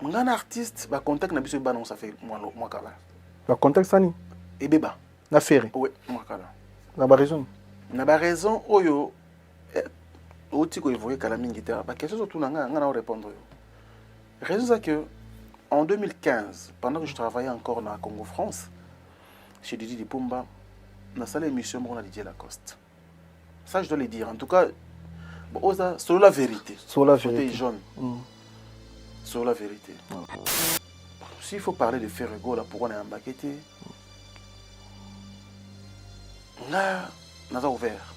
Un artiste, bah contact na biso ba non ça fait moi kala. Ba contact sani. Et beba. Na ferré. Oui, moi kala. Na ba raison. Na ba raison oyo oti ko évoquer kala mingi te. Ba question surtout na nga répondre yo. Raison c'est que en 2015, pendant que je travaillais encore dans Congo France, chez Didi Dipumba, dans la émission on a Didier Lacoste. Ça je dois le dire. En tout cas, bon, c'est la vérité. Sur la vérité. Jaune. Sur la vérité. S'il faut parler de Ferrego, là, pourquoi on est en baqueté? Là, on a ouvert.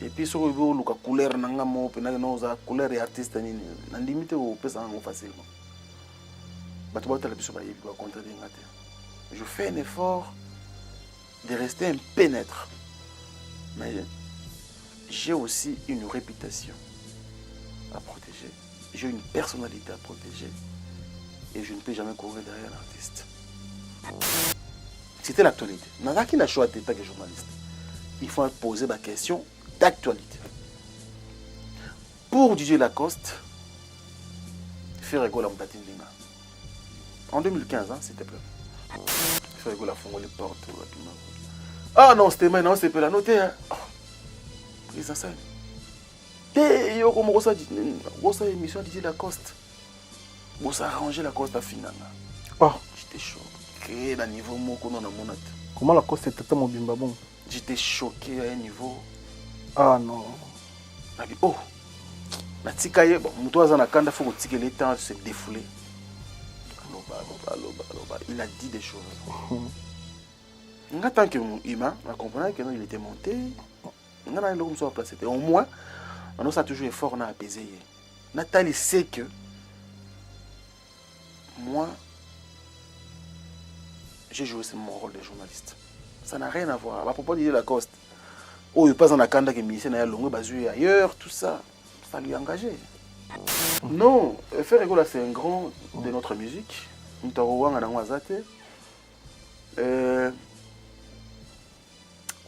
Et puis, sur le couleur, on a couleur et artiste, on a limité au pesant facilement. Je fais un effort de rester un pénètre. Mais j'ai aussi une réputation à protéger. J'ai une personnalité à protéger. Et je ne peux jamais courir derrière l'artiste. C'était l'actualité. Dans qui n'a choisi d'être journaliste, il faut poser ma question d'actualité. Pour Didier Lacoste, Ferrego la Mbatine Lima. En 2015, hein, s'il te plaît. Ferrego la fond les portes rapidement. Ah non, c'était maintenant, c'est pas la noter. Hein. Prise en scène. Et yo comme grosse émission Didier Lacoste. Bon, ça a arrangé Lacoste à finale. Oh, j'étais choqué à un niveau moko non monate. Comment Lacoste était tellement bimba bon? J'étais choqué à un niveau. Ah non. Oh. Na tikaye bon, muto na kanda faut que le temps se défouler. Il a dit des choses. En tant que humain, on comprenait qu'il était monté. On a l'homme sur place. Au moins, on a toujours effort à apaiser. Nathalie sait que moi, j'ai joué mon rôle de journaliste. Ça n'a rien à voir. À propos de Lacoste, oh, il passe en Akanda qui est ministre, il y a longue basue ailleurs, tout ça, ça lui a engagé. Non, Ferrego là, c'est un grand de notre musique. Nous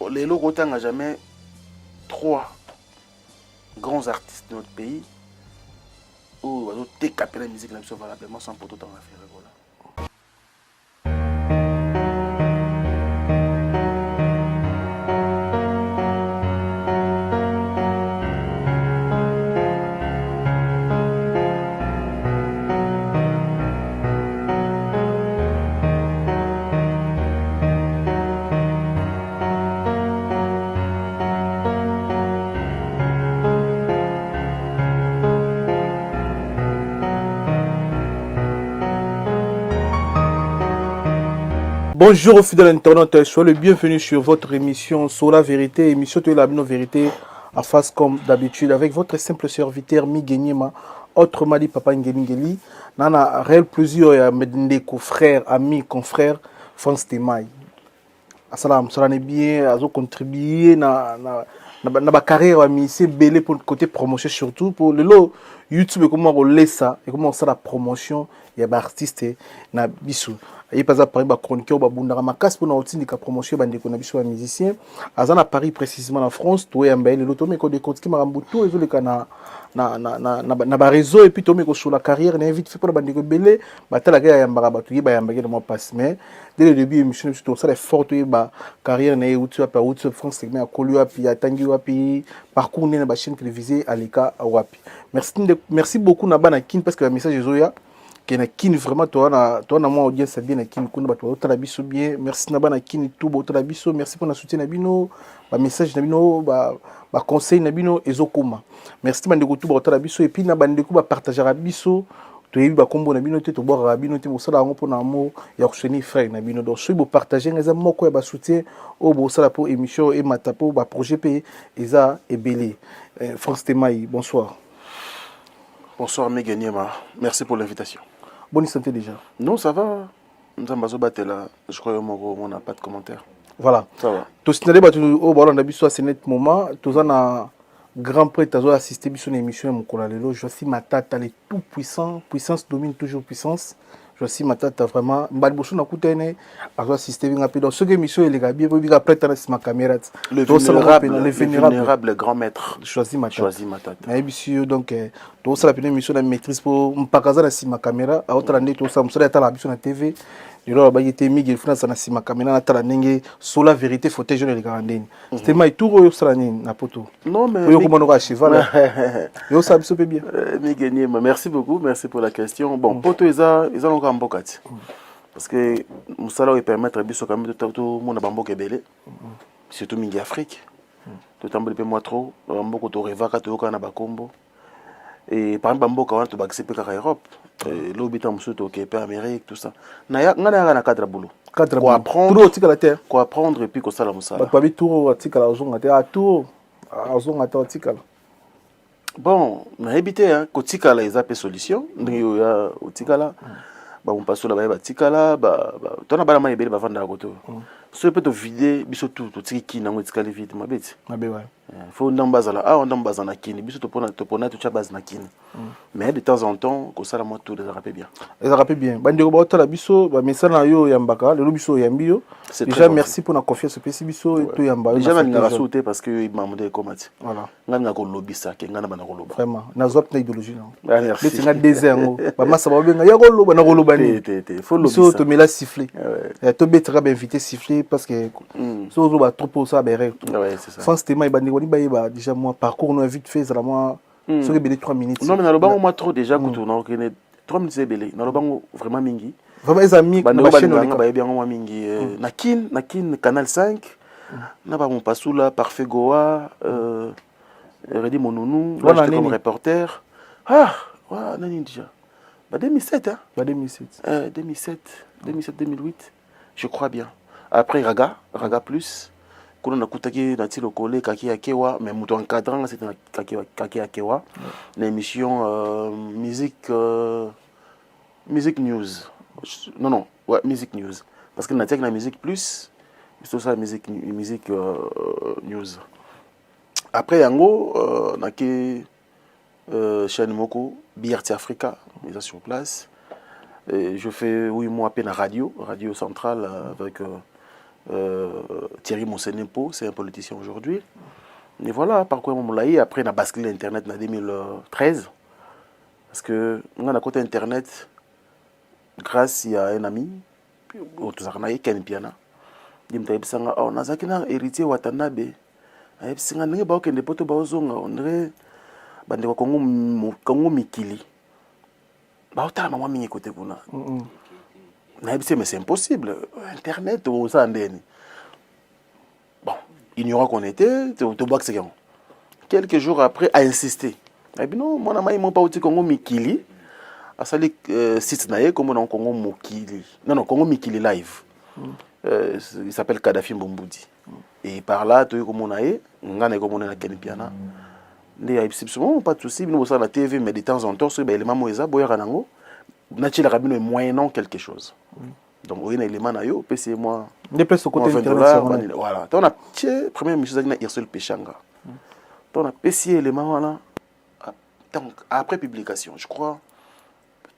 les locaux n'ont jamais 3 grands artistes de notre pays où ils ont décapé la musique valablement sans pour tout en faire. Bonjour aux fidèles internautes, soyez le bienvenu sur votre émission Sur la vérité, émission de la vérité en face comme d'habitude avec votre simple serviteur Miguenyema, autrement dit Papa Ngeli. Nana réel plaisir à mes frères, amis, confrères, France Temai. Assalam, ça bien, à contribuer na ma carrière à c'est belé pour le côté promotion surtout pour le lot YouTube comment on laisse ça et comment ça la promotion il y a artiste na bisu et pas à Paris ba chroniqueur ba bundara makas pour na otindi ka promotion ba ndeko na bisu ba musicien azana Paris précisément en France to ya mbele le tomé ko de kotiki marambutu et le kana na ba réseau et puis tomé ko sur la carrière na vite fait pour ba ndeko belé ba tala ga ya mbara ba tuyi ba ya mbage de mon passe mais dès le début émission surtout ça la forte ba carrière na YouTube pa YouTube France mais à Kolu puis à Tangi wapi parcours na ba chaîne télévisée Alika wapi. Merci beaucoup na bana kin parce que le message zoya qui na kin vraiment toi na moi audience bien na kin kuna bato tala biso bien merci na bana kin tout bo tala biso merci pour na soutien na bino ba message na bino ba conseil na bino ezokoma merci bande ko tout bo tala biso et puis na bande ko ba partager biso to yebi ba kombo na bino te to boira bino te mosala ngo pona mo ya kuseni frère na bino donc so bo partager ngeza moko ya ba soutien o bo sala pour émission et matapo ba projet pe eza ebele France Temai bonsoir. Bonsoir Miguenyema, merci pour l'invitation. Bonne santé déjà. Non, ça va. Je crois qu'on n'a pas de commentaires. Voilà. Ça va. Tu signalé au ballon d'habitude à ce net moment. Tu as un grand prêtre, tu as assisté à une émission. Je suis ma tata, elle est tout puissant. Puissance domine toujours puissance. Joachim Matata vraiment mbali bosu na kutene azo système ngapi donc ce que mission il est bien puis après t'as ma caméra le vénérable grand maître Joachim Matata na ebisio donc to ça la première mission na maîtrise pour mpakaza na sima caméra a autre année to ça musala ta la mission na TV lelo ba yete migi France na sima caméra na tala ndenge sur la vérité faut jeune les garandeni c'était mai tout yo sala nini na poto non mais yo komano ka cheval yo ça biso pe bien Migenier merci beaucoup merci pour la question bon poto ils ont encore mbokati parce que musala va permettre biso quand même tout monde bamboka belé surtout mingi Afrique tout tamboli pe moi trop mboko to revaka to kana bakombo et par exemple bamboka wana to baksepe ka Europe l'obita musu to ke pe Amérique tout ça na ngana na cadre boulot quoi apprendre tout la terre quoi apprendre et puis ko sala musala ba bi tout atika la zonga te a tout azonga ta atika bon na habité hein ko tika la eza pe solution ndio ya utika la ba on passe là ba tika la ba tona bala mai bele ba vanda ko to so peut to vider biso tout tiki na ngotika le vide mabeti mabe ouais faut ndambaza la on ndambaza na kini biso to pona to cha base na kini mais de temps en temps ko sala moi tout les rappelle bien les rappelle bien bandi ko ba otala biso ba message na yo yambaka le biso yambio déjà merci pour la confiance pe biso et to yamba déjà na nga sauter parce que il m'a demandé comment voilà nga ko lobisa ke nga na bana ko loba vraiment na zop na idéologie non merci mais nga désert ngo ba massa ba benga ya ko loba na ko loba ni faut lobisa so to mela siffler et to betra ba inviter siffler parce que so zo ba trop pour ça ba ouais c'est ça France tema ibandi woni ba déjà moi parcours no vite fait ça moi so que belé 3 minutes non mais na lobango moi trop déjà que tourner que 3 minutes c'est belé na lobango vraiment mingi vraiment les amis na chaîne on ba bien moi mingi na kin canal 5 na ba mon pasula parfait goa Redi Monounou là j'étais comme reporter ouais nani déjà bah 2007 hein bah 2007 2008 je crois bien après Raga plus kuna nakutaki na tilo kole kaki akewa mais muto encadrant c'était kaki akewa na émission musique news non ouais musique news parce que na tek na musique plus c'est ça musique news après yango naki chaîne moko BRT Africa ils sont sur place et je fais 8 mois à peine à radio centrale avec Thierry Monsenepo, c'est un politicien aujourd'hui. Et voilà, parcours mon laï après na basculé internet en 2013 parce que on a côté internet grâce à un ami au tuzarnaï Ken Piana. Il me dit sanga oh nazaki na héritier Watanabe. Ai singa ndenge ba okende poto ba ozonga ondre bande ko Kongo mikili. Ba otala mama mingi côté kuna. Mais c'est impossible. Internet, ou ça, bon, ignorant qu'on était, quelques jours après, a insisté. Et puis non, mon ami, il m'a pas dit Congo Mikili. A sali site naé comme on Congo Mokili. Non, Congo Mikili live. Il s'appelle Kadhafi Mbumboudi. Et par là, tu comme on a eu, on a comme on a na Kenipiana. Pas de souci, nous sommes à la TV, mais de temps en temps, c'est les mamans Eza, Boya Ranango. Nachi la rabino est moyennant quelque chose. Donc, on a élément na yo, c'est moi. Des places au côté international. Voilà. On a première mission na Irsel Pechanga. On a PC élément voilà. Donc après publication, je crois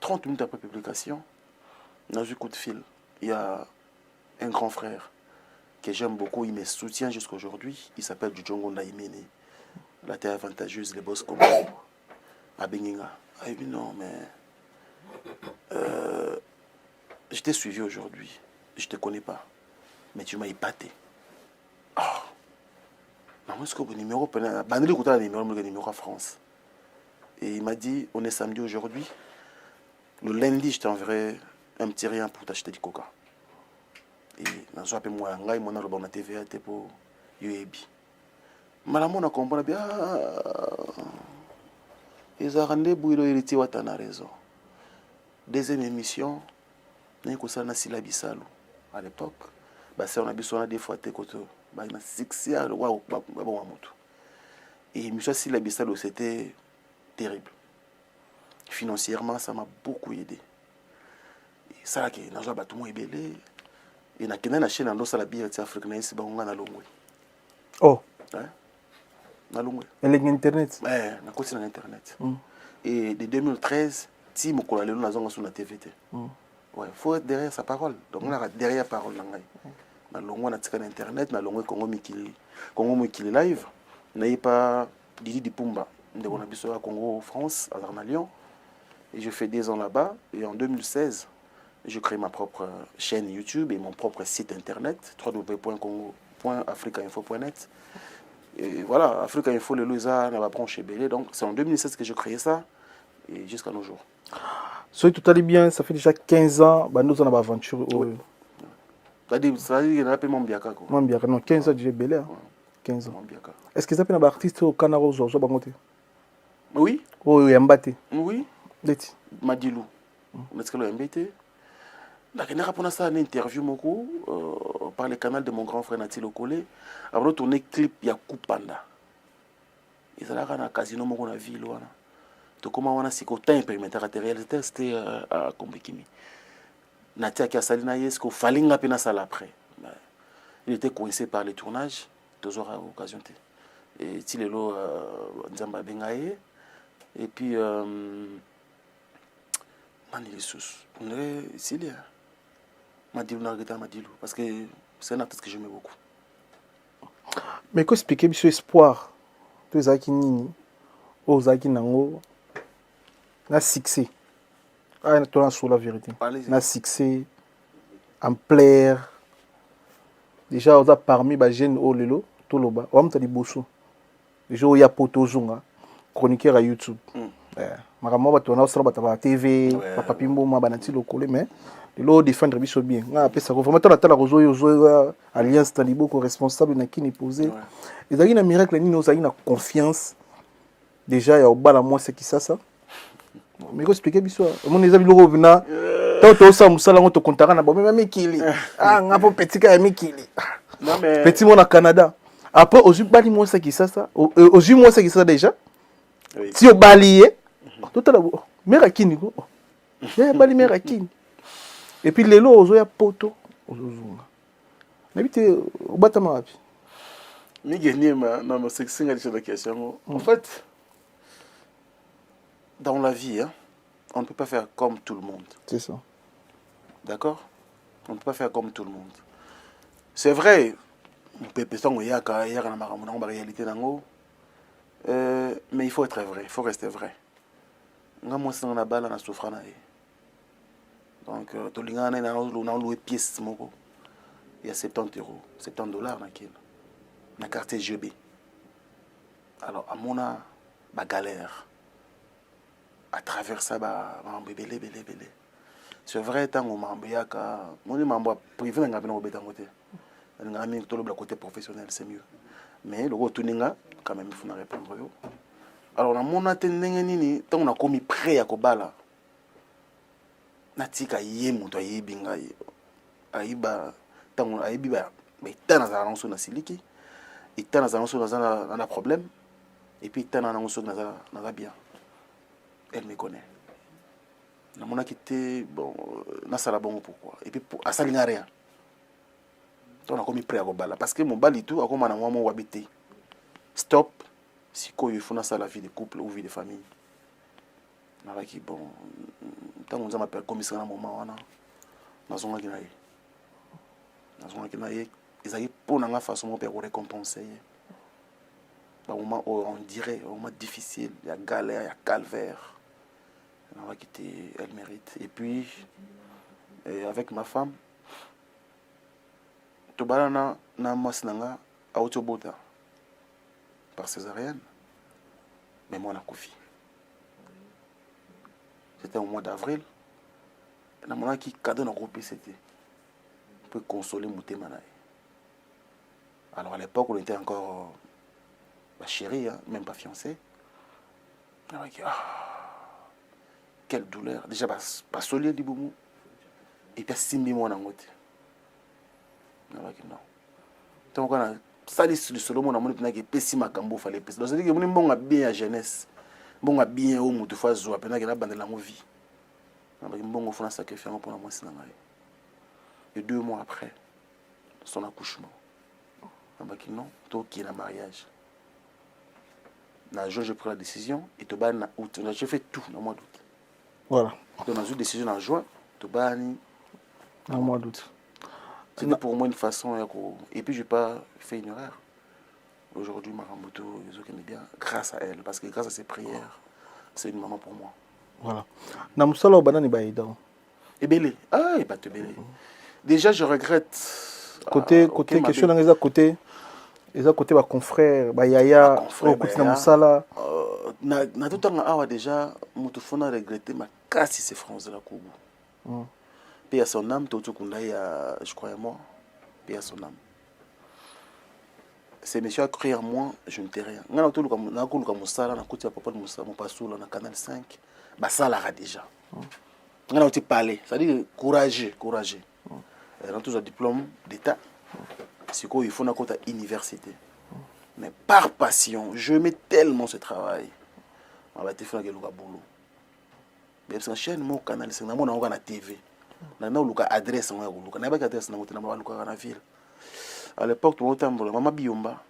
30 minutes après publication, on a eu coup de fil. Il y a un grand frère que j'aime beaucoup, il me soutient jusqu'à aujourd'hui, il s'appelle Djongo Naimene. La terre avantageuse, les boss comme à Benginga. Ah oui non mais je t'ai suivi aujourd'hui, je te connais pas, mais tu m'as épaté. Oh, non, est-ce que le numéro, le numéro à France. Et il m'a dit, on est samedi aujourd'hui, le lundi, je t'enverrai un petit rien pour t'acheter du coca. Et dans ce moi, il m'a dit, on a TVA pour UAB. Madame, on a compris bien, ils ont rendez-vous, ils ont raison. Deuxième émission, nous avons eu Sila Bissalo à l'époque. On a besoin des fois de côté. Et M. Sila Bissalo, c'était terrible. Financièrement, ça m'a beaucoup aidé. Et ça, c'est un peu tout le monde. Et na kena na chaîne ando sala BRT Afrique na isi bango na longwe. Oh. Na longwe. Et l'internet. Ouais, na continue na internet. Et de 2013 ti mokolo lelo nazonga sur la TVT. Ouais, faut être derrière sa parole. Donc on a derrière parole na longo na tika na internet na longo Congo Mikili live n'ayez pas Didi Dipumba de on a biso à Congo France à Lyon et je fais 10 ans là-bas et en 2016 je crée ma propre chaîne YouTube et mon propre site internet www.congo.africainfo.net et voilà Africa Info le Louisa na ba branche belé donc c'est en 2016 que j'ai créé ça et jusqu'à nos jours. Si tout allait bien, ça fait déjà 15 ans, bah nous on a aventure. Oui. C'est-à-dire qu'il y a un peu mon biaka. Mon biaka, non, 15 ans, j'ai belé. 15 ans. Est-ce que ça peut être un artiste au Canada ou au Bangote? Oui. Oui, Mbate. Oui. Deti. Madilou. Est-ce que le Mbate? Là, il y a une interview par le canal de mon grand frère Natilo Kole. Avant de tourner clip, il y a Kupanda. Ils allaient à un casino dans la ville. Donc, comment on a si côté implémentaire réalité, c'était à Kombekimi. Natia qui a sali na yesko falinga pena sala après. Il était coincé par les tournages, toujours à l'occasion. Et Tilelo Nzamba Bengaye et puis Manilissus. On dirait ici là. Madilou Nargeta Madilou parce que c'est un artiste que j'aime beaucoup. Mais qu'est-ce que expliquer sur espoir? Tu as qui nini? Aux aki nango na succès. Ah, tu as sur la vérité. Na succès en plaire. Déjà, on a parmi les jeunes au lelo, tout le bas. On a dit bosso. Déjà, il y a poto zunga, chroniqueur à YouTube. Maman, tu as sur la TV, papa pimbo, ma banati le collé, mais le défendre biso bien. On a appelé ça. Vraiment, tu as la roso, alliance talibo, responsable na qui n'est posé. Et ça, il y a un miracle, il y a une confiance. Déjà, il y a au bas la moi, c'est qui ça? Mais qu'est-ce que tu expliques? Mon les amis, le revena. Tant ça, moussa, on te contactera na bon, mais Kili. Ah, on a pas petit cas, mais Kili. Non mais. Petit mon au Canada. Après, aux Bali, moi, c'est qui ça? Aux moi, c'est qui ça déjà? Si au Bali, tout à l'heure, mère Akini, go. Bali, mère Akini. Et puis les lots, aux oya poto, aux ozunga. N'habite au Batama. Mais gagner ma non, c'est la question. En fait, dans la vie, hein, on ne peut pas faire comme tout le monde. C'est ça. D'accord? On ne peut pas faire comme tout le monde. C'est vrai, mais il faut être vrai, il faut rester vrai. Moi, c'est la balle, on a souffert. Donc, il y a une pièce, il y a 70 €, 70 $. La carte GB. Alors, à mon galère, à travers ça, c'est vrai, tant que je privé, le côté professionnel, c'est mieux. Mais le retour, quand même, il faut répondre. Alors, dans mon atteinte, tant qu'on a commis prêt à Kobala, natika yemuto ayibinga ayiba tant ayiba mais tant na zanonso na siliki et tant na zanonso na problème et puis tant na zanonso na bien. Elle me connaît. Na mona quitté bon na sala bon pourquoi et puis à salinga rien. Donc on a commis prêt à Kobala parce que mon bali tout a comme na moi habité. Stop. Si quoi il faut na sala vie de couple ou vie de famille. Nalaki bon tant on m'appelle commissaire à un moment wana nazonga kinaye ils avaient pour na façon pour récompenser bah moment on dirait un moment difficile il y a galère il y a calvaire nalaki elle mérite et puis avec ma femme to balana na masinanga a otobota par césarienne mais moi na kofi. C'était au mois d'avril. Et mon qui cadeau dans groupe c'était pour consoler mon thème. Alors à l'époque on était encore chérie, hein, même pas fiancé. Alors quelle douleur. Déjà pas solide du boumou. Et puis simbi moi en côté. Alors non. Donc on a ça dit sur le solo mon amour qui pessi makambo fallait pessi. Donc c'est-à-dire que mon bon bien à jeunesse. Bon à bien au mutu fa zo apena que la bande la vie. Avec bon on fait un sacrifice pour la moi et 2 mois après son accouchement. Avec non, toi qui est le mariage. Dans juin j'ai pris la décision et to ban août, j'ai fait tout dans le mois d'août. Voilà. Donc dans une décision en juin, Tobani. En mois d'août. C'était pour moi une façon. Et puis, je n'ai pas fait une erreur. Aujourd'hui, Maramboto, je connais bien, grâce à elle, parce que grâce à ses prières, c'est une maman pour moi. Voilà. Namusala au banane baïda. Et belé. Ah, et pas te belé. Déjà, je regrette. Côté question dans les côté. Les côté ba confrère, ba yaya, au côté Namusala. Na tout temps awa déjà, mutufuna regretter ma casse ces France de la Koubou. Puis à son âme, tout kunda ya, je crois à moi. Puis à son âme. Ces messieurs a cru en moi, je ne t'ai rien. Ngana tout le comme Moussala, na côté papa de Moussa, mon passoula na Canal 5, bah ça l'a déjà. Ngana tu parler, ça dit courageux. Dans tous les diplômes d'état, c'est quoi il faut na côté université. Mais par passion, je mets tellement ce travail. On va te faire un boulot. Mais parce que chaîne mon canal 5, on a TV. On a une adresse, on a une adresse dans la ville. À l'époque, tout le temps, maman Biomba,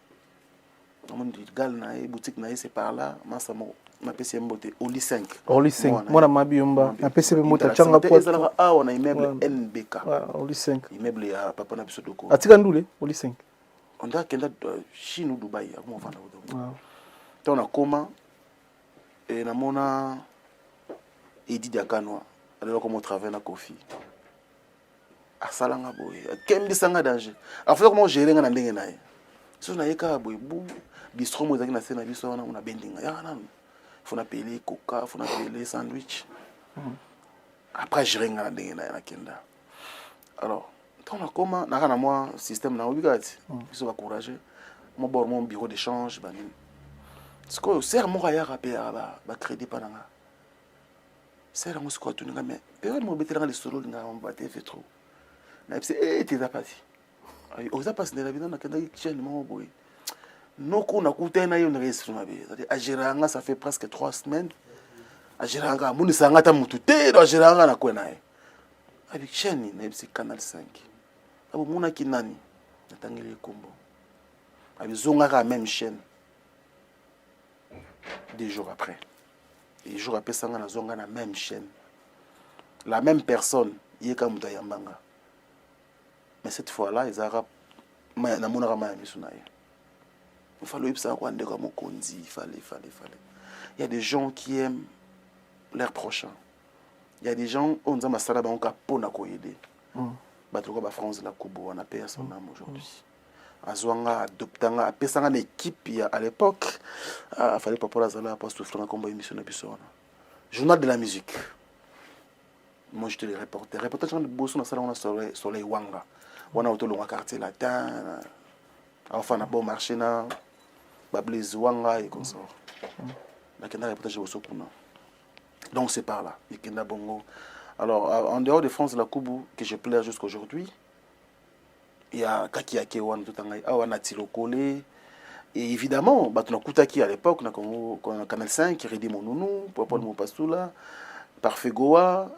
maman dit gal na boutique na c'est par là, massa mo na PC mbote Oli 5. Oli 5. Moi na maman Biomba, na PC mbote changa pote. Ah on a immeuble NBK. Oli 5. Immeuble ya papa na biso doko. Atika ndule Oli 5. On a kenda Chine ou Dubaï, comment on va là. Donc on a comment et na mona Edi Diakanoa, alors comment on travaille na Kofi. Asalanga boy kembi sanga danger afika comment gérer nga ndenge naye so na yeka boy bu bistro mo zaki na sena biso wana una bendinga ya nan faut na payer coca faut na payer sandwich après gérer nga ndenge naye na kenda alors quand on a comment na kana moi système na obligati biso ba courager mo bord mon bureau d'échange ba ni siko ser mo ya rapper ba crédit pa nanga ser mo siko tu nga mais période mo betela les solo nga on ba te fait trop. Et tu es parti. Aux a passé de la vie, on a qu'un chaîne mon boy. Non, qu'on a coûté un aïe, on reste sur ma vie. À Géranga, ça fait presque 3 semaines. À Géranga, mon sangata moutouté, à Géranga, na quoi naïe. Avec chaîne, c'est Canal 5. Abo mon aki nani, natangeli combo. Avec Zongara, même chaîne. 2 jours après. Et jours après, Sangana Zongana, même chaîne. La même personne, Yeka Moutayambanga. Mais cette fois-là, ils arabes, il fallait il y a des gens qui aiment leurs prochains. Il y a des gens on a masala on a pona ko aider. Batoko ba France la Kubo on a payé son âme aujourd'hui. Azwanga adoptanga apesanga une équipe à l'époque fallait pas pour la zala pas souffrir comme émission na biso. Journal de la musique. Moi j'étais le reporter. Reporter de bosso na sala on a soleil wanga. On a autour de quartier latin, enfin on a bon marché na, Bablis Wanga et comme ça. Donc c'est par là, Bongo. Alors en dehors de France, la Koubou, que je plaire jusqu'à aujourd'hui, il y a Kaki Akewan, tout en Tilo Kolé. Et évidemment, on a Koutaki à l'époque, on a Canal 5, qui rédit mon nounou, Papa de mon Pastoula, Parfait Goa.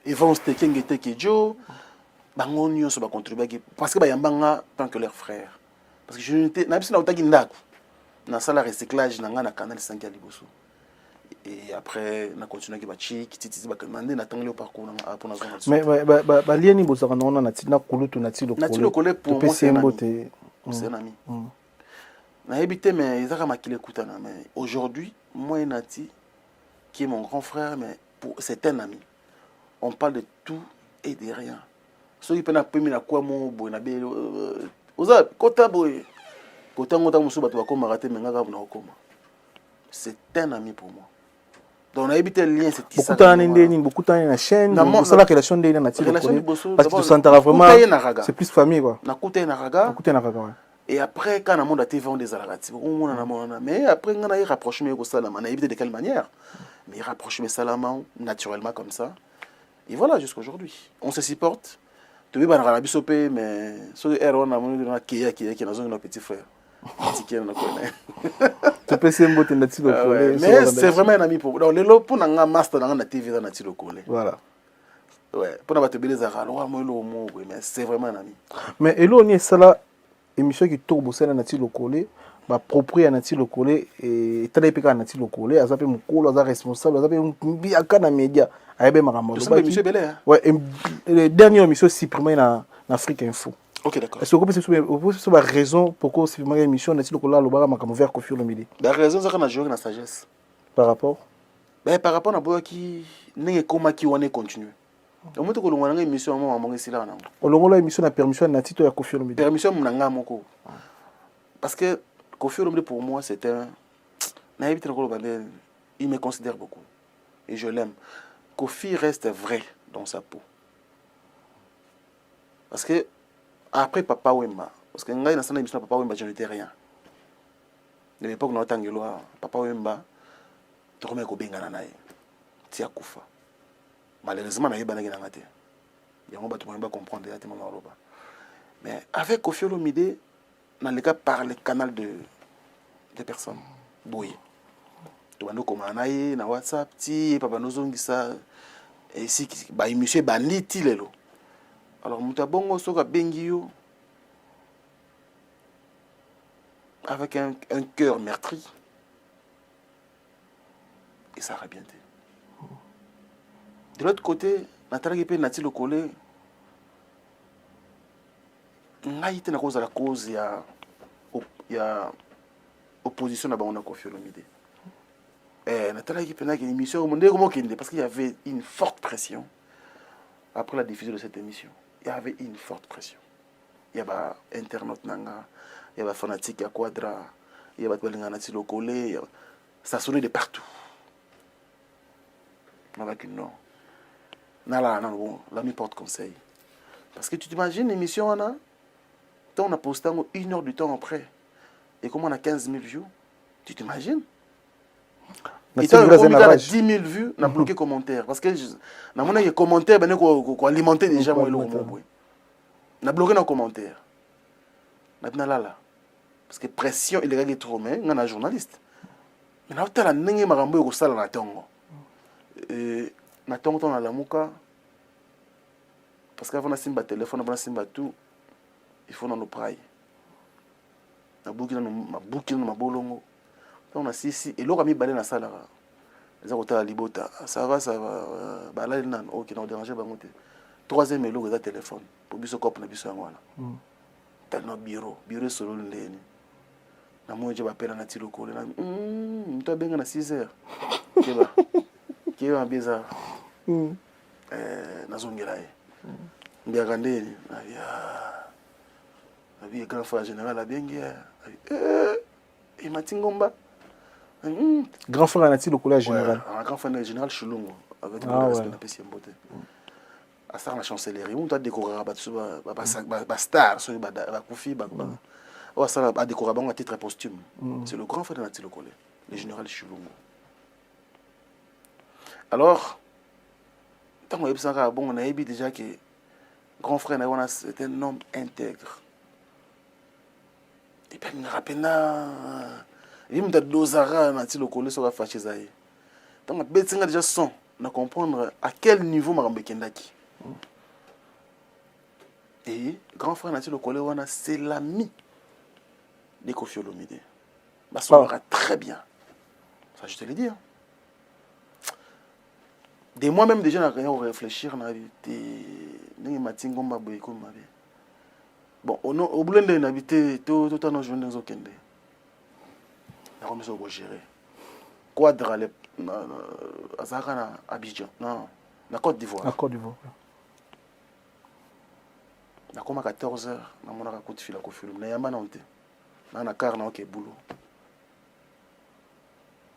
Evans Tekengete Kedjo, bango nyonso ba contribuer parce que ba yambanga tant que leurs frères. Parce que je n'étais na biso na utaki ndako. Na sala recyclage na nga na Canal 5 ya liboso. Et après na continuer ki ba chiki titi ba demander na tangeli au parcours na pour na zone. Mais ba lieni bozaka na na tina kulutu na tilo kolé. Na tilo kolé pour moi c'est un ami. Na habité mais ezaka makile kutana mais aujourd'hui moi Nati qui est mon grand frère mais c'est un ami. On parle de tout et de rien. Ceux qui peuvent pas quoi mon boy na be oza kota boy kota ngota musu batu bakoma raté menga ka na okoma. C'est un ami pour moi. Donc on a évité le lien c'est ça. Beaucoup de ndeni beaucoup de na chaîne ça la relation ndeni na tilo parce que tu sentara vraiment c'est plus famille quoi. Na kuta na raga. Na kuta na raga. Et après quand na monde a TV on des alagati. Mais après on a eu rapprochement ko ça on a évité de quelle manière? Mais il rapproche mes salamans naturellement comme ça. Et voilà, jusqu'à aujourd'hui. On se supporte. Tu veux pas la bisopé, mais sur le R, on a mon qui est dans un petit frère. Tu peux se mboter na tilo kolé. Mais c'est vraiment un ami pour. Donc les lots pour n'anga master dans la TV dans la tilo kolé. Voilà. Ouais. Pour n'avoir te bélé à moi mais c'est vraiment un ami. Mais elo ni ça là émission qui tourne au sein de la tilo kolé. propre anati lokole et tala epeka anati lokole azape mukolo aza responsable azape mbiaka na média ayebe makambo lobaki monsieur Belé ouais le dernier émission supprimé na Afrique Info. OK d'accord. Est-ce que vous avez raison pourquoi supprimé l'émission anati lokole lobaka makambo vers Koffi Olomide? La raison c'est qu'on a joué na sagesse par rapport par rapport na boya ki nenge koma ki wane continue. Donc moi to ko longwa na émission mo mamango sila na. Olongola émission na permission na tito ya Koffi Olomide. Permission mon nga moko. Parce que Koffi Olomide pour moi c'est un il me considère beaucoup et je l'aime. Koffi reste vrai dans sa peau. Parce que après Papa Wemba, parce que ngai na sana émission Papa Wemba je n'étais rien. De l'époque na Tangeloa Papa Wemba to comme ko benga na nae. Tia kufa. Malheureusement na yeba na ngana te. Yango ba to ba comprendre ya te mama roba. Mais avec Koffi Olomide dans le cas par le canal de personnes. Boye. Tu vas nous commander na WhatsApp, ti papa nous ongisa et si ba monsieur banditi lelo. Alors muta bongo soka bengi yo avec un cœur meurtri. Et ça va bien été. De l'autre côté, Nathalie pe nati lokole ngai te na cause la cause il y a opposition à Banona Koffi Olomide. Nathalie qui penait une émission parce qu'il y avait une forte pression après la diffusion de cette émission. Il y avait une forte pression. Il y avait internaute nanga, il y avait fanatique à Quadra, il y avait Balinganati Lokole, ça sonnait de partout. Avec une non. Non, là, me porte conseil. Parce que tu t'imagines l'émission, on a posté 1 heure du temps après. Et comme on a 15 000 vues, tu t'imagines? Et tu as 10 000 vues, on a bloqué commentaires. Parce que dans les commentaires, on a alimenté déjà mon lot. On a bloqué nos commentaires. Maintenant là. Parce que pression, il est trop, mais on a un journaliste. Mais on a un marambo qui est au Tongo. Et on a un la mouka. Parce qu'avant on a un téléphone, on a un tout. Il faut nous prayer. Na bouki na bolongo. On a si et l'autre a mis balé na sala. Les autres libota. Ça va balai nan OK na déranger bangote. Troisième elo le téléphone pour biso cop na biso ngwana. Tel no bureau solo ndeni. Na mo je bapela na tiloko na mto benga na 6h. Keba. Keba bizarre. Na zongela ye. Mbiaka ndeni na vie grand frère général a bien et Matingomba grand frère Anati le collège général grand frère général Chulungu avec le PC Mbote à ça la chancellerie on doit décorer ba star sur ba Koffi ba on ça a décorer à titre posthume c'est le grand frère de Anati le collège le général Chulungu. Alors tant on a bon on a ébi déjà que grand frère c'est un homme intègre. Et puis, il y a des dosara dans le collège sur la fâchezaï. Donc, on a déjà son, on comprendre à quel niveau on est kendaki. Et grand frère Nati le collège, c'est l'ami de Koffi Olomide. Ça va très bien. Ça, je te le dis. De moi-même, déjà, on a réfléchir. Bon, au bout d'un habité, tout en journée, nous avons on gérer. Quadra, à Abidjan, non, la Côte d'Ivoire. La Côte d'Ivoire. On a comme à 14h, on a un coup de fil à Koffi Olomide. On a un car, on a un boulot.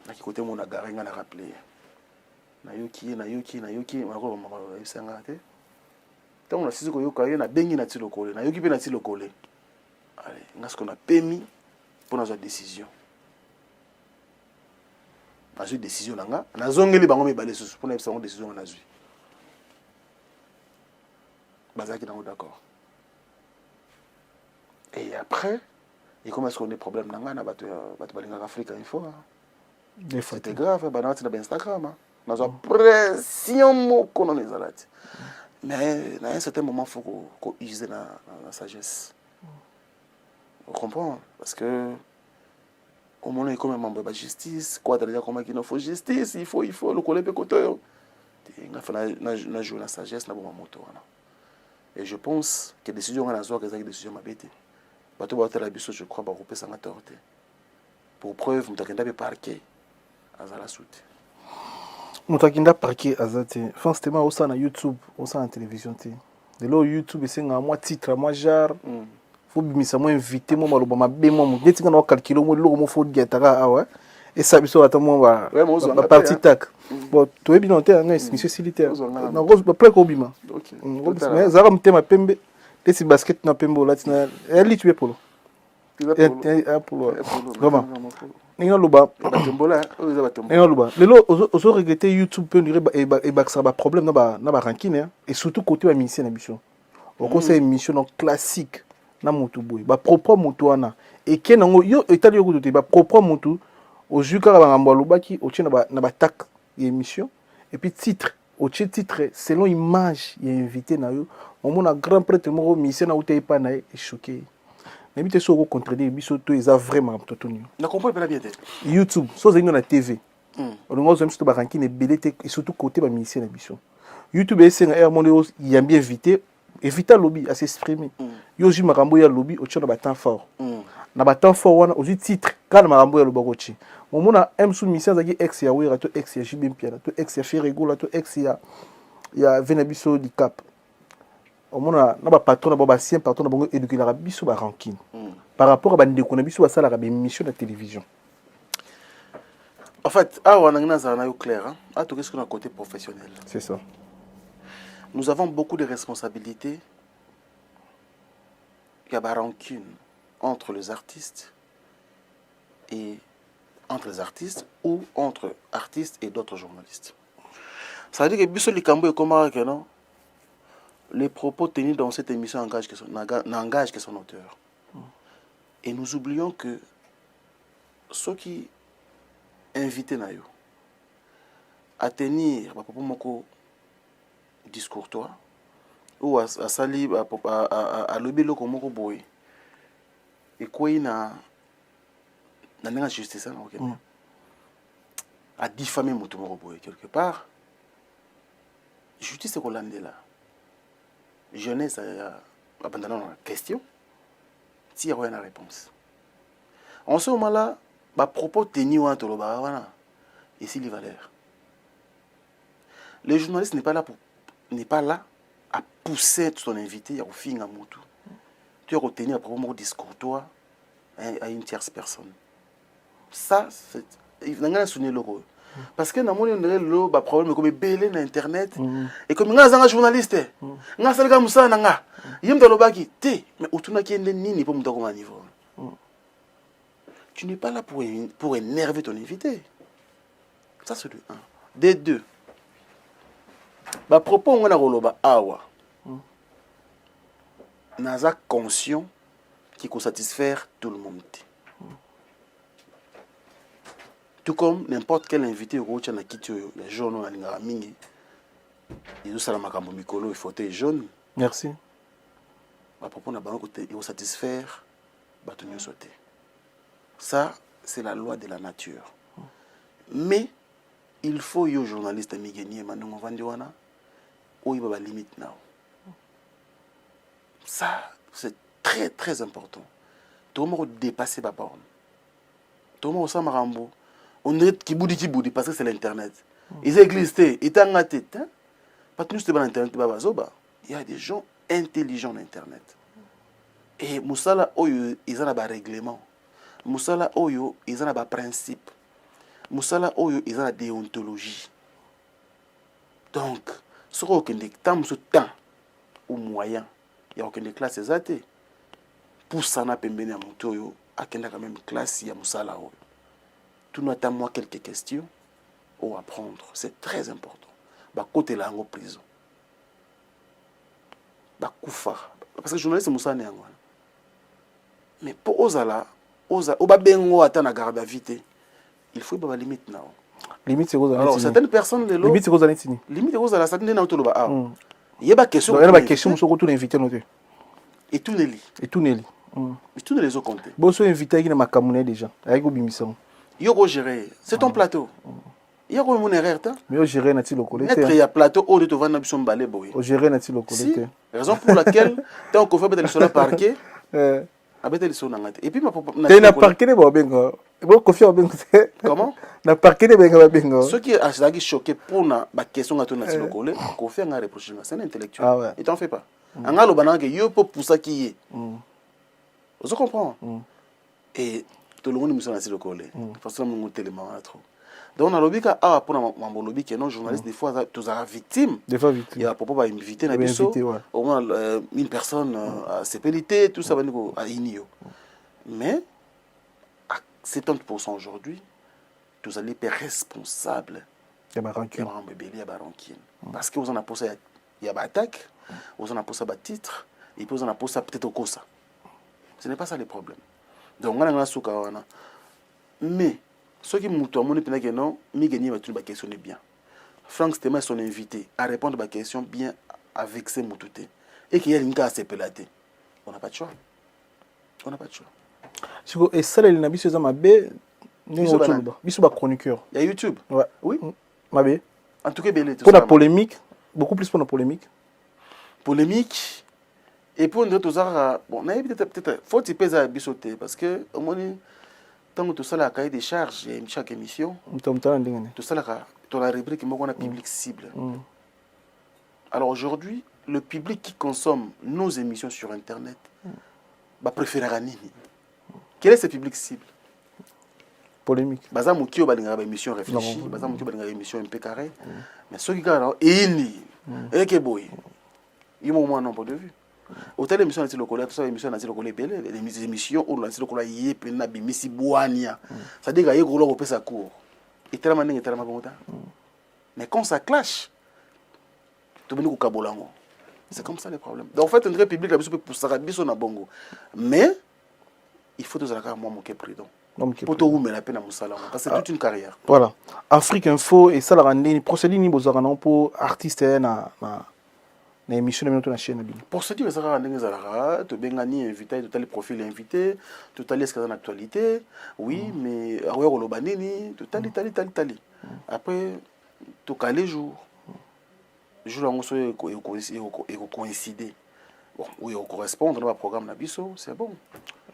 On a un côté, on a garé, on a rappelé. On a yoki, on a tant on a saisi que na bengi na tilo kole na yoki pe na tilo kole allez ngas qu'on a permis pour notre décision na une décision nanga na zongeli bango me balé sous pour na une décision na zui bazaki nango d'accord et après et comment est-ce qu'on a problème nanga na bato balinga Afrique une fois c'était grave ba na Instagram na zo pression moko na les alati. Mais à un certain moment, il faut qu'on use la sagesse. On comprend. Parce que au moment où comme membre de la justice quoi t'as déjà comment qu'il faut justice il faut le coller pe côté il faut jouer la sagesse na bon moto et je pense que décision on a zoa que ça décision ma bête bato ba tela biso je crois ba couper ça ngateur pour preuve mutakenda be parquet azala soute mutakenda parquet azate forcément au ça na YouTube au ça na télévision té de là YouTube c'est un moi titre moi genre faut bimisa moi invité moi maloba mabe moi mu neti kana calculer moi lo mo faut diataka awa et ça biso ata moi ba partie tac bon toi bien noté nga monsieur silitaire na rose ba près ko bima OK mais zara mtema pembe tesi basket na pembe latina eli tu polo polo vraiment ninga loba batembola ninga loba lelo ozo regretter YouTube peut dire et ça ba problème na ba rankine et surtout côté ba ministère na mission au conseil émission donc classique na motu boy ba propre motu wana et kenango yo etali yo kote ba propre motu au juka ba ngambo lobaki au tient na ba tac émission et puis titre au titre selon image il invité na yo on a grand prêtre mo ministère na uté pa na et choqué n'habite sur au contredire biso to eza vraiment totoni na comprend pas bien YouTube so zino na TV on ngozo msto ba rankine belete et surtout côté ba ministère na biso YouTube c'est un monde il y a bien invité éviter lobby à s'exprimer yo ji makambo ya lobby au tchona ba temps fort na ba temps fort wana au titre kana makambo ya lobagochi momona msu mission zaki ex ya wera to ex ya jibim piana to ex ya ferregola to ex ya venabiso di cap omona na ba patron na ba ancien patron na bongo éduquer la biso ba rankine par rapport à ba ndeko na biso ba sala ba émission de télévision en fait on a ça clair hein à tout ce qu'on a côté professionnel c'est ça. Nous avons beaucoup de responsabilités. Il y a une rancune entre les artistes ou entre artistes et d'autres journalistes. Ça veut dire que Bissot Likambo est comme non, les propos tenus dans cette émission n'engagent que son auteur. Et nous oublions que ceux qui invitent Nayo à tenir discours toi ou à sali à lobelo comme moko boy et quoi na na justice na OK à diffamer moto moko boy quelque part justice ko landela jeunesse abandonnant la question si il y a une réponse en ce moment là ba propos tenus wa to loba wana ici les valeurs le journaliste n'est pas là à pousser son invité à finir à motu. Tu as retenu à propos de discours toi à une tierce personne. Ça c'est il n'a rien sonné logo parce que dans mon le problème comme belé na internet et comme nga zanga journaliste nga salika musana nga yimta lobaki te mais utuna kiende nini pour mutako ma niveau. Tu n'es pas là pour énerver ton invité. Ça c'est de 1. De 2. Ba propos on a roloba awa naza conscient qui peut satisfaire tout le monde tout comme n'importe quel invité au na kitio ya jaune na linga mingi ils sala makambo mikolo et fauteuil jaune merci ba propos na bango côté il satisfaire bato nyo sauter ça c'est la loi de la nature mais il faut yo journaliste migeni manongo vandiwana ou il va limite now. Ça c'est très très important. Tout le monde dépasser ma borne. Tout le monde ça marambo. On est qui boudi parce que c'est l'internet. Ils existent, ils t'ont gâté. Pas tout sur l'internet baba zoba. Il y a des gens intelligents dans internet. Et musala oyo ils ont un règlement. Musala oyo ils ont un principe. Musala oyo ils ont la déontologie. Donc ce qu'il y a ce temps ou moyen, il y a aucune classe exacte. Pour ça, on a pembeni à montoyo, à quand même classe il y a musala. Tout nous attend quelques questions ou apprendre. C'est très important. Bah côté là en prison. Bah koufa. Parce que journaliste musala n'est angwa. Mais pour osala, oba bengo atana garde à vite. Il faut y limite now. Limite c'est quoi alors certaines personnes les limite c'est quoi limite limite quoi la certaine na toloba il y a pas question il y a pas question sur tout l'invité noté et tout neli Mais tous les autres comptés. Bon, soit invité qui n'a ma camouflé déjà. Avec Obimisson. Yo gérer. C'est ton plateau. Il y a une erreur. Mais au gérer n'a-t-il le collé. Mettre il y a plateau où tu vas dans son balai boy. Au gérer n'a-t-il le collé. Si. Raison pour laquelle tu as confié à le parquet. Et puis tu as parqué les bobengo. Bon confier au bengo. Comment? Na parqué les bengo. Ce qui est choqué pour la question à ton le collé, confier un reproche. C'est un intellectuel. Ah ouais. Il t'en fait pas. Un gars le banane que yo pour pousser qui est. Vous comprenez? Et tout le monde me sonne le collé. Parce que mon téléphone là trop. Donc on a lobby ka pour mon lobby que non journaliste des fois tu as victime. Des fois victime. Il y a propos va inviter na biso. Au moins une personne à sécurité tout ça va nous à inio. Mais à 70% aujourd'hui, vous allez être responsable. Il y a rancune. Parce que vous en avez posé il y a attaque, vous en avez posé un titre et puis vous en avez posé peut-être au cosa. Ce n'est pas ça le problème. Donc on a un souka mais ceux qui m'ont demandé que non, Migeni va toujours questionner bien. Franck Stéma son invité à répondre à ma question bien avec ses moutoutés. Et qu'il y a une cas à s'épeler. On n'a pas de choix. On n'a pas de choix. Et ça, il y a des choses à ma baie. Biso ba chroniqueur. Il y a YouTube. Ouais. Oui. Ma baie. En tout cas, pour la polémique, beaucoup plus pour la polémique. Polémique. Et pour nous tous, bon, peut-être faut y peser à bisoter parce que au moins tant que tout ça là cahier des charges et chaque émission. Tout ça là, dans la rubrique on a public cible. Alors aujourd'hui, le public qui consomme nos émissions sur internet va préférer Nini. Quel est ce public cible? Polémique. Baza mukio balinga ba émission réfléchie, baza mukio balinga émission un peu carré. Mais ceux qui gardent ini et que boy. Ils m'ont moins nombre de vues. Autant l'émission na le collègue, tout ça émission na le collègue belé, les émissions où na le collègue yé na bimisi boania. Ça dit gaye gros au pesa court. Et tellement ndenge tellement bon temps. Mais quand ça clash, tout beni ko kabolango. C'est comme ça le problème. Donc en fait un vrai public la biso pour ça biso na bongo. Mais il faut tous la moi mon prudent. Pour tout mais la peine à Moussala parce que c'est toute une carrière. Voilà. Afrique Info et ça la rendre procédure ni bozarana pour artiste na émission de notre chaîne. Procédure ça rendre ngezala to bengani invité tout les profils invité tout les ce dans l'actualité oui mais awe koloba nini tout tali après tout calé jour en so et coïncider bon oui on correspond dans le programme Nabiso c'est bon.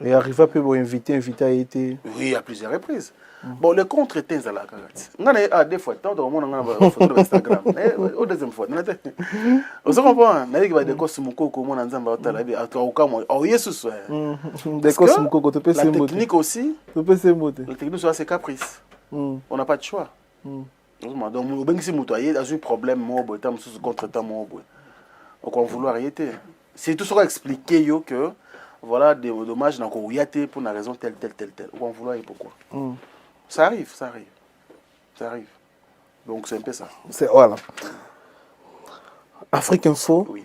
Et arriver à peu invité a été oui à plusieurs reprises. Bon les contre-temps à la carate ngana a deux fois tant dans mon photo Instagram au deuxième fois on se comprend na yiki ba de costume koko mon nzamba otala bi atoka mo oh yesus de costume koko to pese la technique aussi to pese mote la technique soit ses caprices on n'a pas de choix donc au bengisi muto aye a eu problème mo bo tam sous contre-temps mo bo on vouloir arrêter c'est tout ça expliquer yo que voilà des dommages dans Kouyate pour une raison telle. On vouloir et pourquoi. Ça arrive. Donc c'est un peu ça. C'est voilà. Afrique Info. Oui.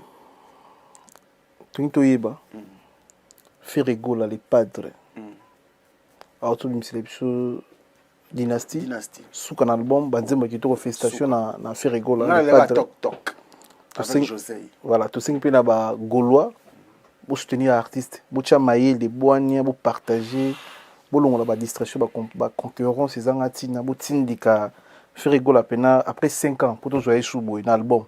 Tunitoyeba. Ferregola les padres. Alors tout le monde dynastie. Sous un album, banzemba qui trouve festation na Ferregola les padres. Toc. Avec José. Voilà, tout ça qui peut na ba Gaulois. Pour soutenir l'artiste, pour chamailler des boignes, pour partager, pour la distraction, pour concurrence, ces angatina, pour tindika, faire rigoler la peine après 5 ans pour tout jouer sous un album.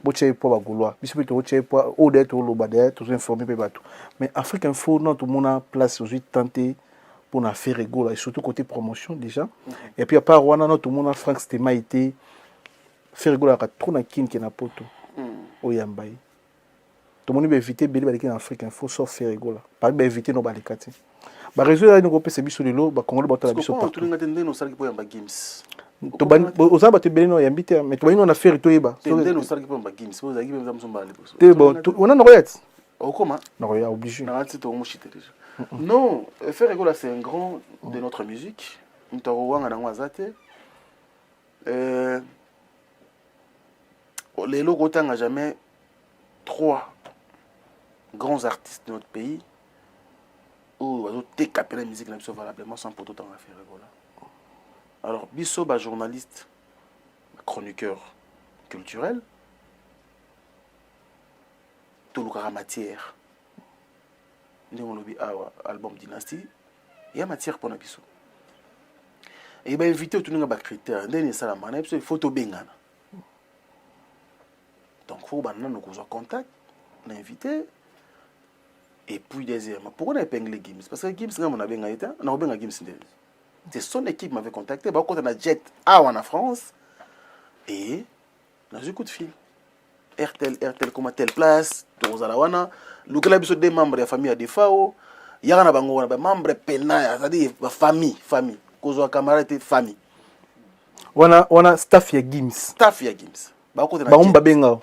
Pour chamailler pour Gaulois, puis pour chamailler pour au d'être au lobadère, tout informer pour tout. Mais Afrique Info, non tout le monde a place aujourd'hui tenté pour na faire rigoler, et surtout côté promotion déjà. Et puis à part Rwanda, non tout le monde a Franck Stéma été faire rigoler à trop na kin qui na poto, au Yambaye. Tout le monde va éviter de en Afrique Info sauf faire rigoler. Par exemple, éviter nos balikati. Bah réseau là nous c'est biso lelo ba Congo ba tala biso partout. Tout le monde attendait nos salles pour yamba games. To ban oza ba te belino yambite mais to bino na faire to yeba. Tendez nos salles pour yamba games. Vous avez même ça mbale. Te bon on a noyet. Au comment? Non, il obligé. Non, faire rigoler c'est un grand de notre musique. Ntawanga na ngwazate. Les logos tanga jamais 3 grands artistes de notre pays où ils ont décapé la musique valablement sans pour autant faire voilà. Alors biso ba journaliste chroniqueur culturel tout le matière ndenge lobi awa album Dynastie ya matière pour na biso et ba invité tout nga ba critère ndenge ça la mana il faut to bengana donc faut banana nous cause contact on a invité et puis deuxièmement pourquoi on a épinglé Gims parce que Gims nga mona benga eta na benga Gims ndenge c'est son équipe m'avait contacté ba ko na jet awa en France et na eu coup de fil RTL comme à telle place tozala wana lukela biso des membres de la famille de Fao yaka na bango wana ba membre pena c'est-à-dire ba famille kozwa camarade famille wana staff ya Gims ba ko ba umba benga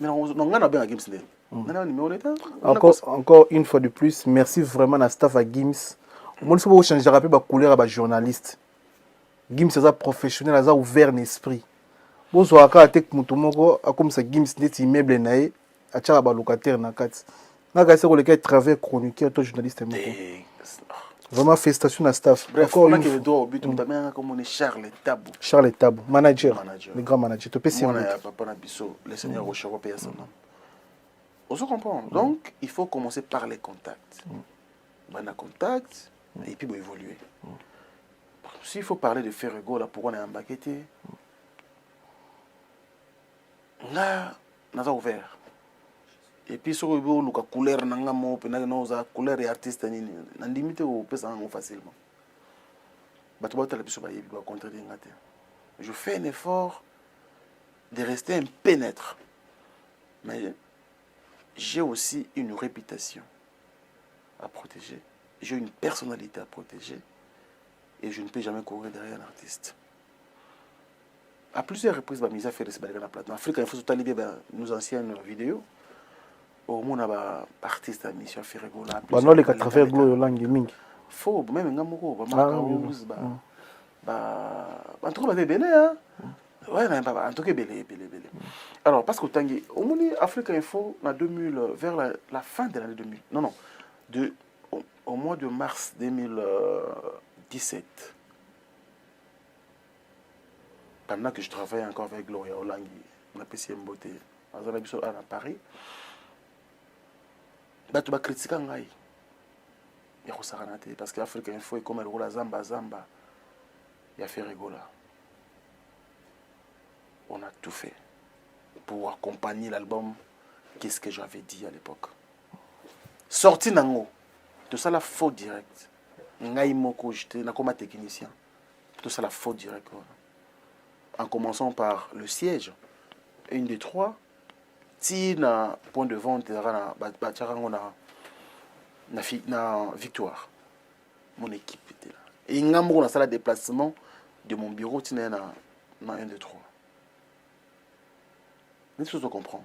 mais non ngana benga Gims ndé ngana numéro l'état encore une fois de plus merci vraiment na staff à Gims moi faut changer rappeler ba couleur ba journaliste Gims ça professionnel ça ouvert l'esprit bozo aka tek mutu moko akomisa Gims ndeti immeuble nae achara ba locataire na kati ngaka se ko le travail chroniqueur to journaliste moko vraiment félicitations à staff bref on a que le droit au but on t'a bien comme on est Charles Tabou manager le grand manager to pesi on a papa na biso le seigneur Rochero paye son nom on se comprend donc il faut commencer par les contacts on a contact et puis évoluer s'il faut parler de Ferrego là pourquoi on est en baqueté là naza ouvert et puis sur le cas couleur nanga mo pena noza couleur et artiste nini na limite au pesa ngo facilement bato ba tala biso ba yebi ba contredire ngate je fais un effort de rester un pénètre mais j'ai aussi une réputation à protéger j'ai une personnalité à protéger et je ne peux jamais courir derrière un artiste. À plusieurs reprises, je fait des plateaux. En Afrique, il faut tout libérer nos anciennes vidéos. Au moins, on a artistes à mission Ferrego. Non, les 80 glo langue ming. Faut même un mot, en tout cas, belé hein. Ouais, en tout cas, belé. Alors, parce que tangi, au moins, Afrique Info, en 2000, vers la fin de l'année 2000. Non, au mois de mars 2017. Pendant que je travaillais encore avec Gloria Olangi, on a PC Mbote, à Paris, je suis critiqué parce que l'Afrique Info est comme elle roule Zamba, il a fait rigoler. On a tout fait pour accompagner l'album. Qu'est-ce que j'avais dit à l'époque? Sorti Nango, tout ça la faute directe. Ngai moko j'étais comme technicien. Tout ça la faute directe. En commençant par le siège, une des trois, si na point de vente na Victoire, mon équipe était là. Et il y a un salle de déplacement de mon bureau, tu n'as na un des trois. Mais tu comprends.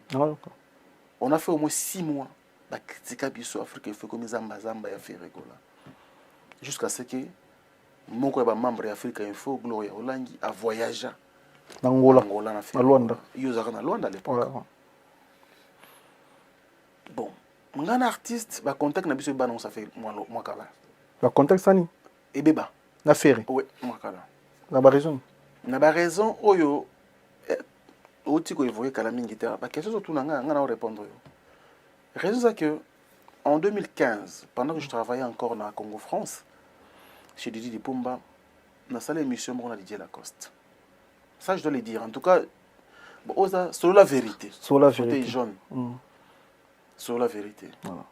On a fait au moins 6 mois. La critique à Bissau Afrique, il faut comme Zamba et fait rigoler. Jusqu'à ce que mon membre d'Afrique Info, Gloria Olangi, a voyagé. Angola à Luanda. Ils ont à Luanda à l'époque. Bon, un artiste, bah contact na biso non ça fait moi kala. Bah contact sani. Et beba. Na ferry. Oui, moi kala. Na ba raison. Na ba raison oyo oti ko évoluer kala mingi ta. Ba question surtout na nga répondre yo. Raison c'est que en 2015, pendant que je travaillais encore dans Congo France, chez Didi Dipumba, na salle émission on a Didier Lacoste. Ça, je dois le dire. En tout cas, sur la vérité. Sur la vérité. Jaune. Sur la vérité. Voilà.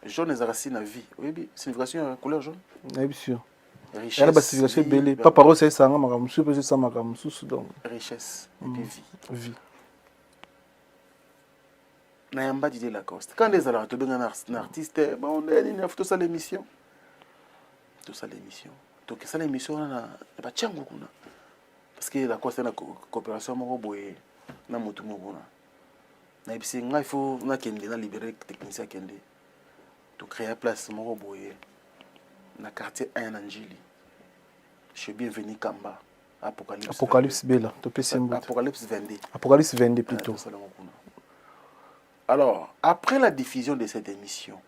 Jaune est racine à vie. Oui, signification de couleur jaune. Oui, bien sûr. Richesse. Elle a une signification belle. Pas parole, c'est ça. Richesse. Et puis vie. Vie. Nayamba Didier Lacoste. Quand les alliés, tu es un artiste, on a tout ça l'émission. Tout ça l'émission. Donc, ça l'émission, on a pas de tchango. Parce que la coopération est na mutu moko na ibisi nga il faut na kende na libérer technicien kende to créer place moko boye na quartier 1 na Njili chez Bienvenu Kamba Apocalypse Bella to pesimbo Apocalypse 22 Apocalypse 22 plutôt. Alors après la diffusion de cette émission,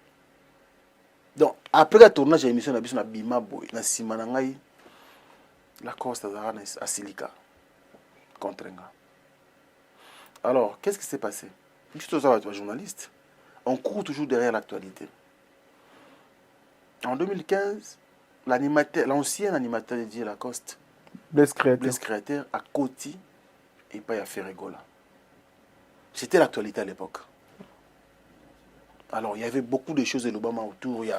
donc après le tournage de l'émission na biso na bima boye na sima na ngai la Costa à Silica contre Nga. Alors, qu'est-ce qui s'est passé? Juste aux journalistes, on court toujours derrière l'actualité. En 2015, l'ancien animateur de Didier Lacoste, Blaise Blaise Créateur, a Koti et pas à Ferregola. C'était l'actualité à l'époque. Alors, il y avait beaucoup de choses de l'Obama autour. Il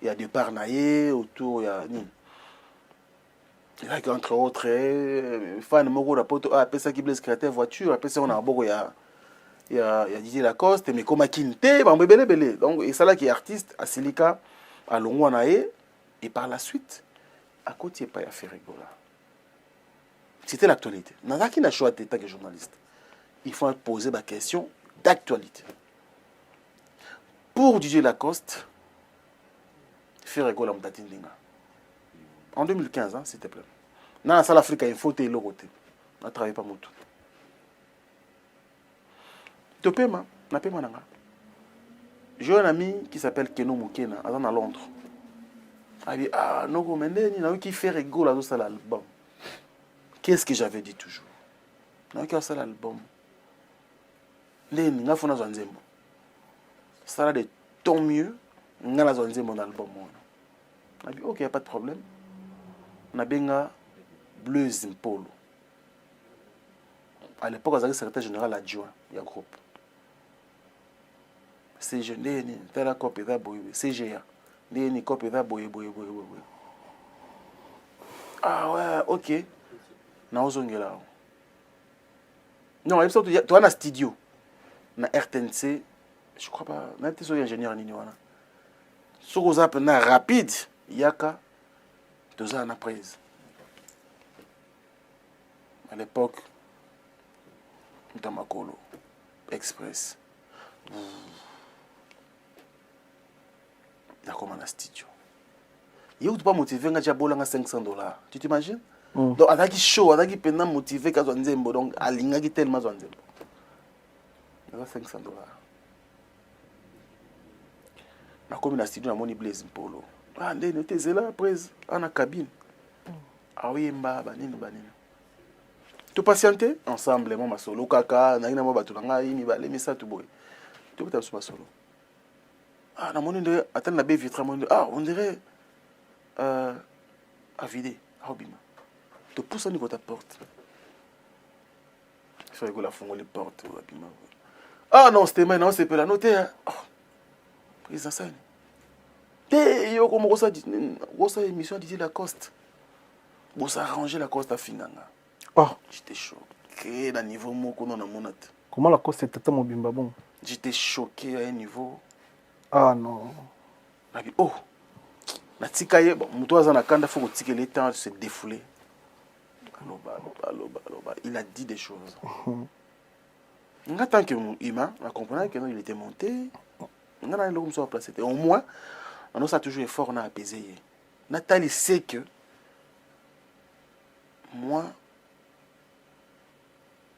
y a des Parnaillé, autour, il y a... Il y a entre autres, fan Mogo Rapoto, après ça qui Blaise Créateur voiture, après ça on a un beau, il y a Didier Lacoste, mais comme Kinte, belé. Donc, et ça là qui est artiste, à Silika, à Longwanae, et par la suite, à côté, pas à Ferregola. C'était l'actualité. N'a qui n'a choisi tant que journaliste. Il faut poser ma question d'actualité. Pour Didier Lacoste, Ferregola Mtatindinga. En 2015, hein, s'il te plaît. Dans la salle Afrique, il faut le côté. On ne travaille pas beaucoup. J'ai un ami qui s'appelle Keno Mukena, à Londres. Il dit, ah, non, mais il qui fait rigoler dans l'album. Qu'est-ce que j'avais dit toujours? Il y a un album. Il y a un album. Ça a de tant mieux. Il y a un album. Il dit, ok, il n'y a pas de problème. On a bien Blaise Mpolo. À l'époque, il y avait le secrétaire général adjoint du groupe. CG, c'est la copie de CGA. Ni copie de boy. Ah ouais, ok. Naozongela. Non, tu as un studio. Na RTNC, je crois pas. Na RTNC, ingénieur ni wana. Sur vous appelez rapide, yaka. 2 ans après. À l'époque, dans Makolo, Express. Il y a comme un studio. Il y a pas motivé à $500. Tu t'imagines? Donc, il y a qui show, il y a qui pendant motivé à Zanzembo. Donc, il y a qui tellement Zanzembo. Il y a $500. Il y a comme un studio, il y a Blaise Mpolo. Ah, il y a là, après, dans la cabine. Ah oui, banine. Tu patientes ensemble, moi, solo, kaka, naina mo batulanga, ini ba, les ça tout boy. Tu peux t'asseoir solo. Ah, na moni de, attends la baie vitre, ah, on dirait, à vider, à obima. Tu pousses au niveau de ta porte. Il faut que la fongue les portes, abima. Ah non, c'était maintenant, c'est pas la noter. Oh, prise à scène. Et yo, comme ça émission Didier Lacoste. Bon, ça arranger Lacoste à Finanga. Oh. J'étais choqué d'un niveau moko non amonat. Comment Lacoste était mobimba bon? J'étais choqué à un niveau. Ah non. Oh. Natikaye, bon, mutoza na kanda faut que le temps de se défouler. Aloba. Il a dit des choses. En tant que humain, on comprenait qu'il était monté. On a l'homme sur place. Au moins, on a toujours effort on a apaisé. Nathalie sait que moi,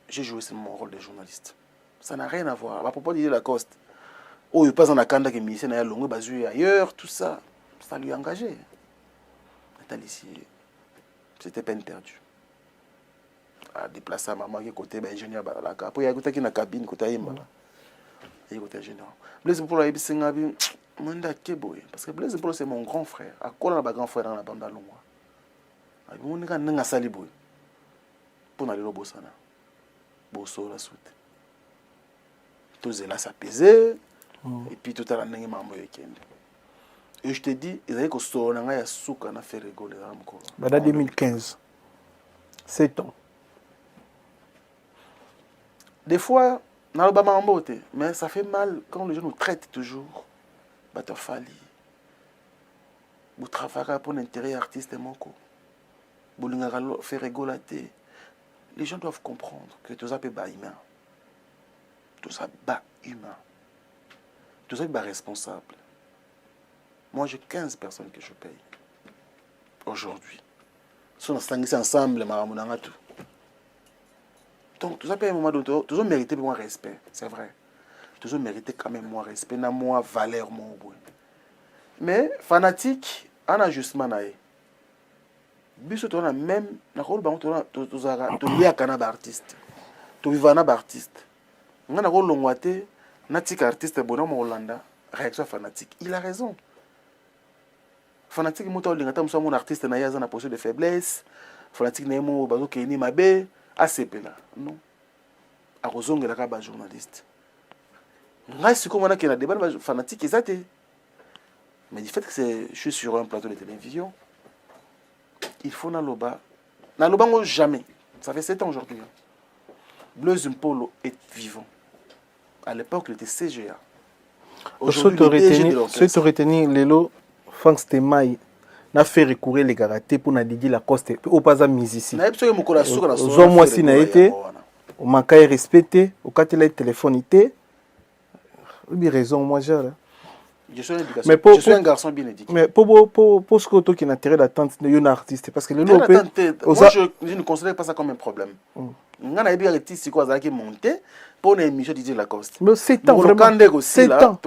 j'ai joué mon rôle de journaliste. Ça n'a rien à voir. À propos de Lacoste, oh, il passe en Akanda qui est ministre, il y a longue basé ailleurs, tout ça, ça lui a engagé. Nathalie, c'était peine perdue. À déplacer à maman qui est côté ingénieur Baralaka. Après, il y a côté qui est dans la cabine, côté Imbala. Il y a côté ingénieur. Blaise Mpolo a dit parce que Blaise Mpolo c'est mon grand frère. À quoi on a grand frère dans la bande à Longwa? On a un saliboy pour aller au Bossana. Bosso la suite. Tout là ça pesait. Et puis tout à l'heure, il m'a et je te dis, il y a que ça n'a souka na fait rigoler encore. En 2015. 7 ans. Des fois, dans le bas mais ça fait mal quand les gens nous traitent toujours. Batofali. Vous travaillez pour l'intérêt artiste moko. Vous faire rigoler. Les gens doivent comprendre que tout ça peut pas humain. Tout ça bas humain. Tout ça est responsable. Moi, j'ai 15 personnes que je paye. Aujourd'hui. Si on a ensemble, tout. Donc, tout ça peut à un moment donné, tout ça mérite moins respect. C'est vrai. Tout ça mérite quand même moins respect, moins valeur, moins bon. Mais, fanatique, un ajustement. Biso tu as même, tu as artiste. Tu vivant artiste. On a un artiste bon Hollanda, réaction fanatique. Il a raison. fanatique moto olinga ta mon artiste na yaza na position de faiblesse fanatique na mo bazo keni mabe asepela non akozongela ka ba journaliste ngai siko mona ke na débat ba fanatique ezate mais du fait que je suis sur un plateau de télévision il faut na loba jamais ça fait 7 ans aujourd'hui Blaise Mpolo est vivant à l'époque il était CGA aujourd'hui ce te retenir lelo Frank Stemai n'a fait recourir les karaté pour na Didi Lacoste au pas à musicien zo moi si na été au manquait respecté au cas il téléphone était il raison moi j'ai je suis un garçon bien éduqué. Mais pour ce que qui n'intéresse l'attente de un artiste parce que le moi je ne considère pas ça comme un problème. On a bien artiste quoi ça qui monter pour une émission Didi Lacoste. Mais c'est temps vraiment. C'est temps.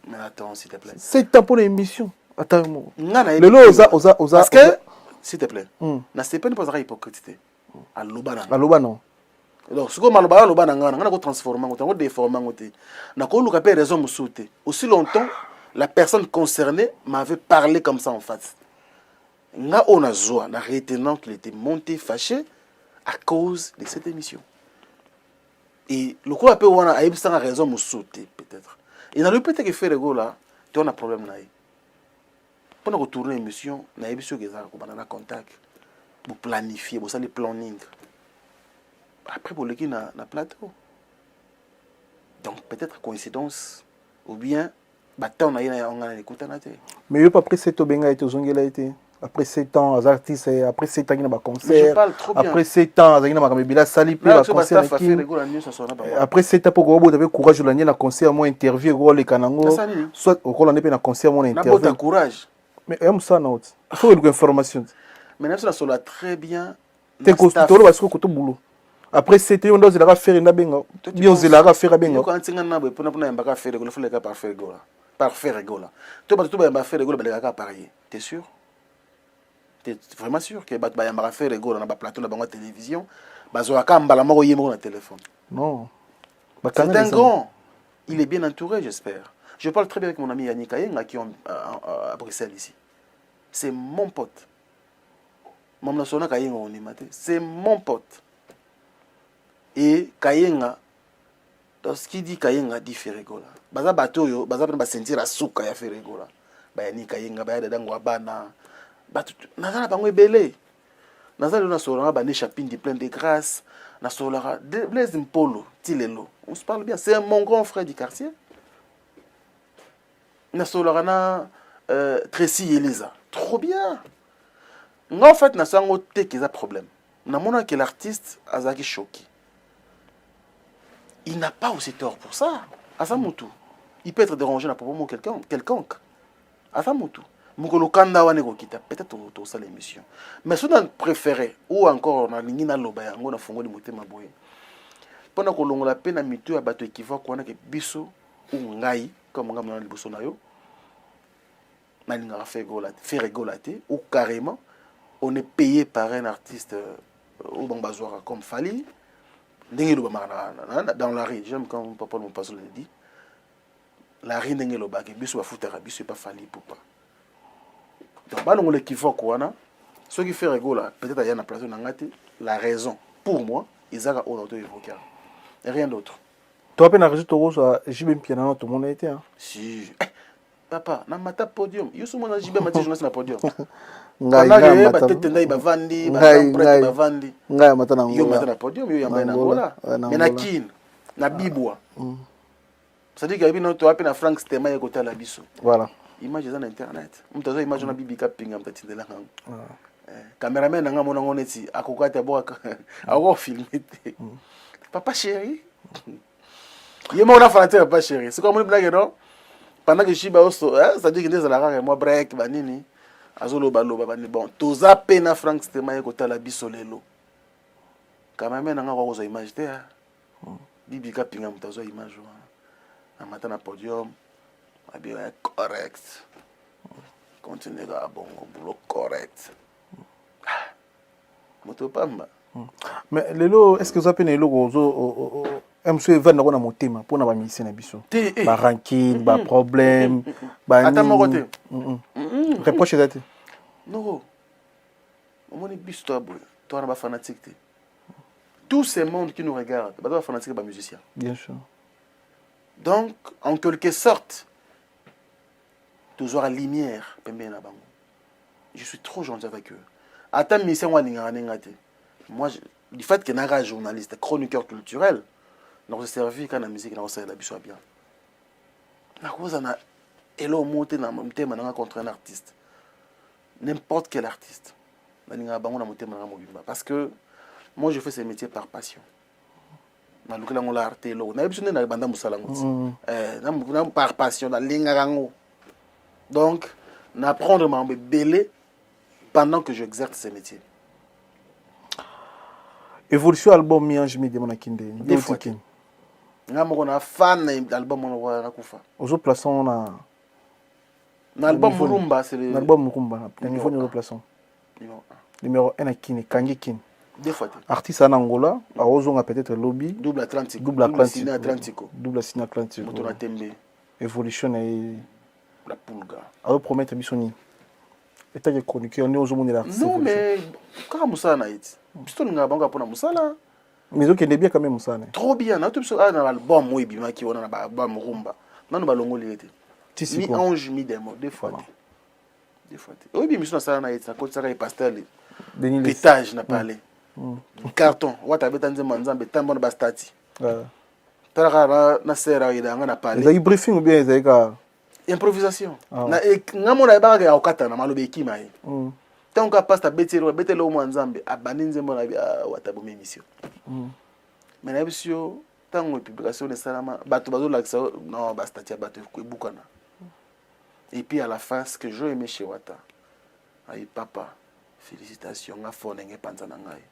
Mais attends s'il te plaît. C'est temps pour une émission. Attends moi. Le lot osa parce que s'il te plaît. Na c'est pas une pose hypocrite. À Loba non. Donc ce que maloba loba na ko transformer ko déformer ngote. Na ko luka pe raison musute. Aussi longtemps la personne concernée m'avait parlé comme ça en face. Nga on a zoa na retenant qu'il était monté fâché à cause de cette émission. Et le coup après on a une raison musute peut-être. Et dans le peut-être que faire le go là, tu as un problème là. Pendant que tourner l'émission, na émission que ça ko banana contact. Pour planifier, pour ça les planning. Après pour le qui na plateau. Donc peut-être coïncidence ou bien on a écouté. Mais après 7 ans, après 7 ans, les artistes, après 7 ans, il y a des concerts. Après 7 ans, il y a des sali concert. Après 7 ans, pour que vous avez courage de la concert, moi interview, les canangos, soit au cours de la concert, moi interview. Courage. Mais il ça, il faut une information. Mais ça soit très bien. Tu es consultant parce que tu boulot. Après 7 ans, on doit faire une benga. Bien, on doit faire une benga. Quand on a faire il faut le parfait gola. Parfait rigola. Tu vas faire rigola, mais les pareil. T'es sûr? T'es vraiment sûr que tu vas faire rigola dans le plateau de la télévision? Le téléphone. Non. C'est un grand. Il est bien entouré, j'espère. Je parle très bien avec mon ami Yannick Kayenga qui est à Bruxelles ici. C'est mon pote. C'est mon pote. Et Kayenga, lorsqu'il dit Kayenga, dit Ferregola. Baza bato yo, baza pena sentir la souka ya Ferregola. Bayani Kayenga, bayada dango abana. Batu, nazala bango ebele. Nazala na solanga bane chapindi plein de grâce. Na solanga Blaise Mpolo, Tilelo. On se parle bien, c'est mon grand frère du quartier. Na solanga na Tracy Elisa. Trop bien. En fait, na sango te qui a problème. Na mona que l'artiste azaki choqué. Il n'a pas aussi tort pour ça. Asamutu. Il peut être dérangé na propos quelconque. Asamutu. Mukolo kanda wane ko kita peut-être to ça l'émission. Mais si on préféré ou encore na lingi na loba yango na fongo ni motema boye. Pendant ko longola pe na mitu ya bato équivoque wana ke biso ou ngai comme ngam na liboso na yo. Na linga faire rigolater ou carrément on est payé par un artiste ou bangbazoara comme Fali. Dans la rue, j'aime quand papa mon pasteur le dit. La rue n'est pas que biso afutara biso pas Fali pour pas. Donc ba ngole kifa kwana, ce qui fait rigola, peut-être il y a na plateau nangate, la raison pour moi, ils ont auto évoqué. Et rien d'autre. Toi peine arrêter to rosa, JB piano tout le monde était hein. Si. Papa, na mata podium. Yosu mona JB mati journaliste na podium. Ngai mata tete bavandi, bavandi. Ngai mata na yo mata na podium yo yamba na ngola. Mais na kin, na bibwa. C'est-à-dire qu'il y a une autre appel à Frank Stemai et côté la biso. Voilà. Image sur internet. Mtazo image na bibi ka pinga mtatindela ngango. Cameraman nanga mona ngoneti akokata boka. Ako filmer. Papa chéri. Yema on a fanatique papa chéri. C'est comme une blague non? Pendant que je suis ça dit que des la moi break banini. Azolo balo babani bon. Toza pena Frank Stemai côté la biso lelo. Cameraman nanga ko zo image te. Bibi ka pinga mtazo image wana. Na matin na podium. Bien correct. Continuez à bon boulot correct. Motopamba. Mais lelo est-ce que vous appelez le gozo MC va na kona motema pona ba mission na biso. Ba ranking, ba problème, ba ata mokote. reproche ezate non on est bis toi on a fanatique tout ce monde qui nous regarde ba fanatique ba musicien bien sûr donc en quelque sorte toujours la lumière pembeni na bango je suis trop gentil avec eux ata musicien wa lingana ngate moi du fait que naka journaliste chroniqueur culturel donc j'ai servi quand la musique na ça la biso bien na cause na elo monter na mtema na contre un artiste n'importe quel artiste na bango na mtema na mobimba parce que moi je fais ce métier par passion na lukela ngola arte lo na biso na banda musala ngoti na par passion na linga rango donc n'apprendre ma belé pendant que j'exerce ce métier. Évolution album Miange mi demona kinde. Des fois. Nga mo na fan album on na kufa. Ozo plaçant na album Murumba c'est le album Murumba na niveau de plaçant. Numéro 1 à Kine Kangi Kine. Des fois. Artiste en Angola, a ozonga peut-être lobby double Atlantique. Double signé Atlantique. Moto na tembe. Évolution et la pulga. A promettre bisoni. État de chroniqueur ne ozomo la. Non mais quand musala na it. Bisto nga banga pona musala. Mais ok bien quand même musala. Trop bien. Na tout biso na album mo ibima ki wona na ba Murumba. Nanu balongoli ete. Mi ange mi demo des fois. Des fois. Oui bien biso na sala na it na kotsaka e pastel. Pétage na parlé. Carton wata betanze manzambe tambo na bastati. Tara na sera ida nga na parler. Za briefing ou bien za improvisation na ngamona ba ga okata na malobe ekima yi tant que pasta betelo mo nzambe abaninze mo na wata bo émission mais na bisio tango publication de salama bato bazo laksa non bastati bato ko bukana et puis à la fin ce que je aimais chez wata ay papa félicitations nga fone nge panza na ngai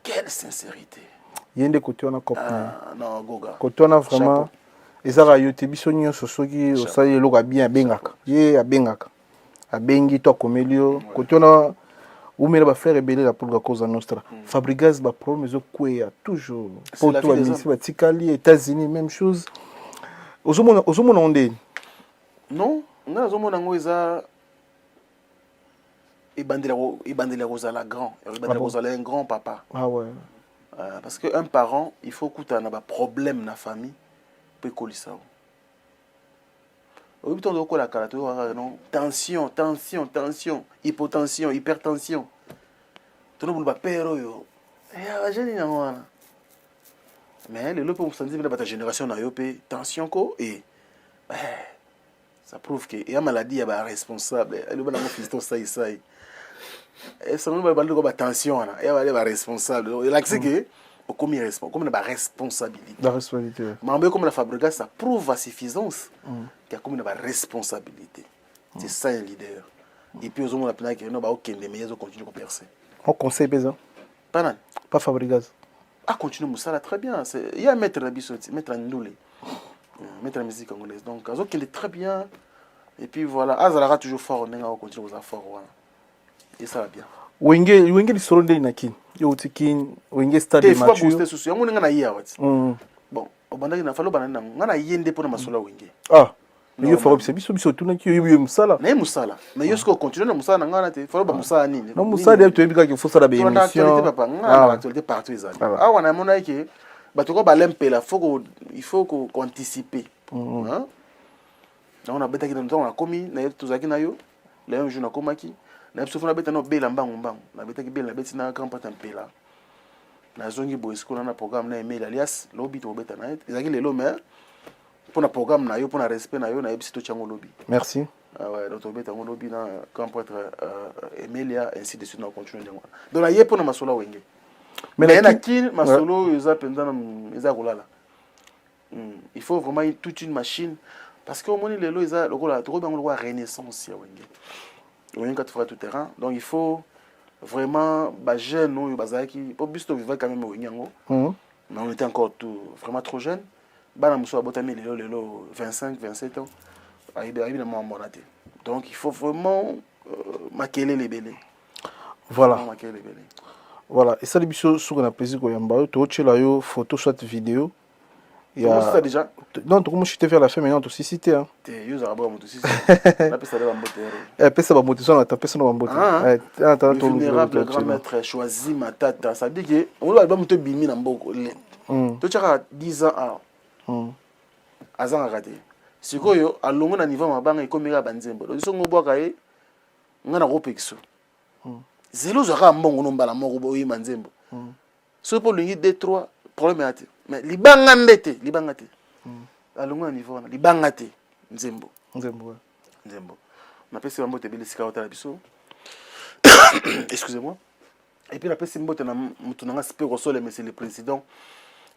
quelle sincérité yende côté on a compris non goga côté on a vraiment ezaka yo te biso nyonso soki osali eloko bien abengaka ye abengaka abengi to akomeli yo côté on a umela bafrère ebele la pour cause nostra Fabregas ba problème ezokweya toujours pour toi ici batikali États-Unis même chose ozomona onde non nga ozomona ngo eza ibandela kozala grand ibandela kozala un grand papa ah ouais parce que un parent il faut kutana ba problème na famille peut coller ça au bout de la carte non tension hypotension hypertension tout le monde va perdre yo et jeune na wana mais le lopo sentir de ta génération na yo pe tension ko et ça prouve que il y a maladie ya ba responsable le bana mo fiston ça et ça nous va parler de tension là il y a ba responsable il a que comme la responsabilité. La responsabilité. Mais comme la Fabregas, ça prouve à suffisance qu'il y a comme une responsabilité. C'est ça un leader. Et puis, aux hommes, on a qu'il n'y a aucun des meilleurs qui continuent à percer. On conseille pas ça. Pas Fabregas. Ah, continue ça très bien. Il y a un maître Rabissoti, maître Ndoulé, maître la musique congolaise. Donc, il est très bien. Et puis voilà. Ah, ça sera toujours fort. On va continuer à fort. Et ça va bien. Wenge li soronde na kin yo tikin wenge stade mature te susu yango nga na iya wati bon obandaki na falo bana nga na yende pona masola wenge yo faro biso tuna ki yo musala na musala mais yo sko continuer na musala na nga na te falo ba musala nini no musala to ebika ki fosala be émission papa nga actualité partout ezali wana mona ke bato ko balempela il faut ko anticiper hein on a betaki na temps on a commis na tozaki na yo le même jour na komaki na biso fona beta no bela mbangu na betaki bela beti na grand pata mpela na zongi boisco na programme na email alias lobby to beta na ezaki lelo mais pour na programme na yo pour na respect na yo na ebisi to chango lobby merci ouais donc to beta ngo lobby na grand prêtre Emilia ainsi de suite na continuer donc na ye pour na masola wenge mais na kin masolo eza penza na eza kolala il faut vraiment toute une machine parce que au moins lelo eza lokola to bango lokola renaissance ya wenge on est tout terrain donc il faut vraiment bah jeune ou bazaki pour bisto vivre quand même au Nyango mais on était encore tout vraiment trop jeune bana muso abotami lelo 25 27 ans aibe na mama monate donc il faut vraiment makeler les belés voilà voilà et ça les biso sur na plaisir ko yamba to chela yo photo soit vidéo Il y a... déjà. Non, tu commences à vers la fin, mais non, tu cité. Hein. Tu es à bord de cité. La personne va monter. Personne va monter, ça la personne va monter. Le vénérable grand maître choisi ma tata. Ça dit que on va monter bimi na mboko. Tu as 10 ans à azan a raté. Si koyo a longo na niveau mabanga ikomira banzembo. Donc songo boka e ngana ko pexo. Zelo zaka mbongo no mbala moko boyi manzembo. So pour lui 2 3 problème ate. Mais libanga mbete, libanga te. Alongo na niveau na libanga te. Nzembo. On appelle ça mbote bele sika otala biso. Excusez-moi. Et puis la pesi mbote na mutu nanga spé rosole monsieur le président.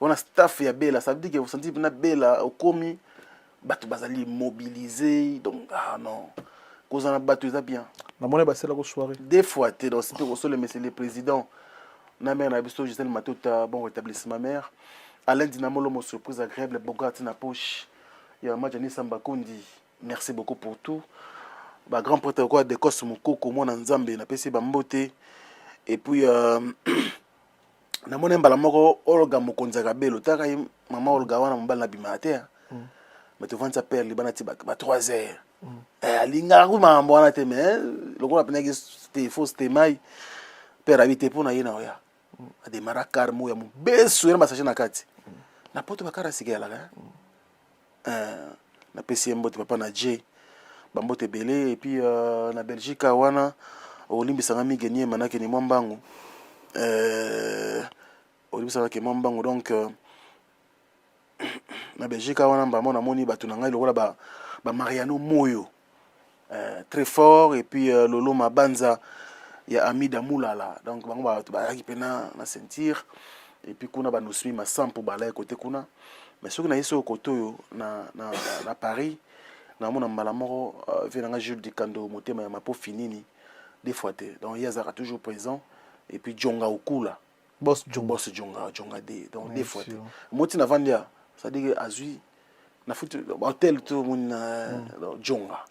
On a staff ya bela, ça veut dire que vous sentez na bela au komi batu bazali mobilisé donc non. Cause on a battu ça bien. Na mona ba la soirée. Des fois tu dans spé rosole monsieur le président. Na mère na biso Gisèle Matota bon rétablissement mère. Alain Dinamolo mo surprise agréable bogati na poche. Ya Majani Samba Kondi. Merci beaucoup pour tout. Ba grand prêtre quoi de Kos Mukoko mo na Nzambe na pesi ba mbote. Et puis na mona mbala moko Olga Mokonza Belo taka mama Olga wana mbala na bimate. Mais tu vends ça père libana ti ba 3 heures. Alinga ku mambo wana te mais lokola penaki c'était faux c'était mai. Père habité pour na yena oya. A marakar mo ya mo beso ya massage na kati. Na poto bakara sigela na pesi mbote papa na J bambote belé et puis na Belgique wana olimbisanga migenie manake ni mwambangu olimbisanga ke mwambangu donc na Belgique wana mbamona moni batu na ngai lokola ba Mariano Moyo très fort et puis Lolo Mabanza ya Amida Moulala donc bango ba ki pena na sentir et puis kuna ba nosmi ma 100 pour bala côté kuna mais ce que na yeso koto na Paris na mona mbala moko venanga Jules Dikando motema ya mapo finini des fois donc il y a toujours présent et puis Jonga Okula boss Jonga D donc des fois moti na vandia ça dit que azui na foot hôtel tout mon Jonga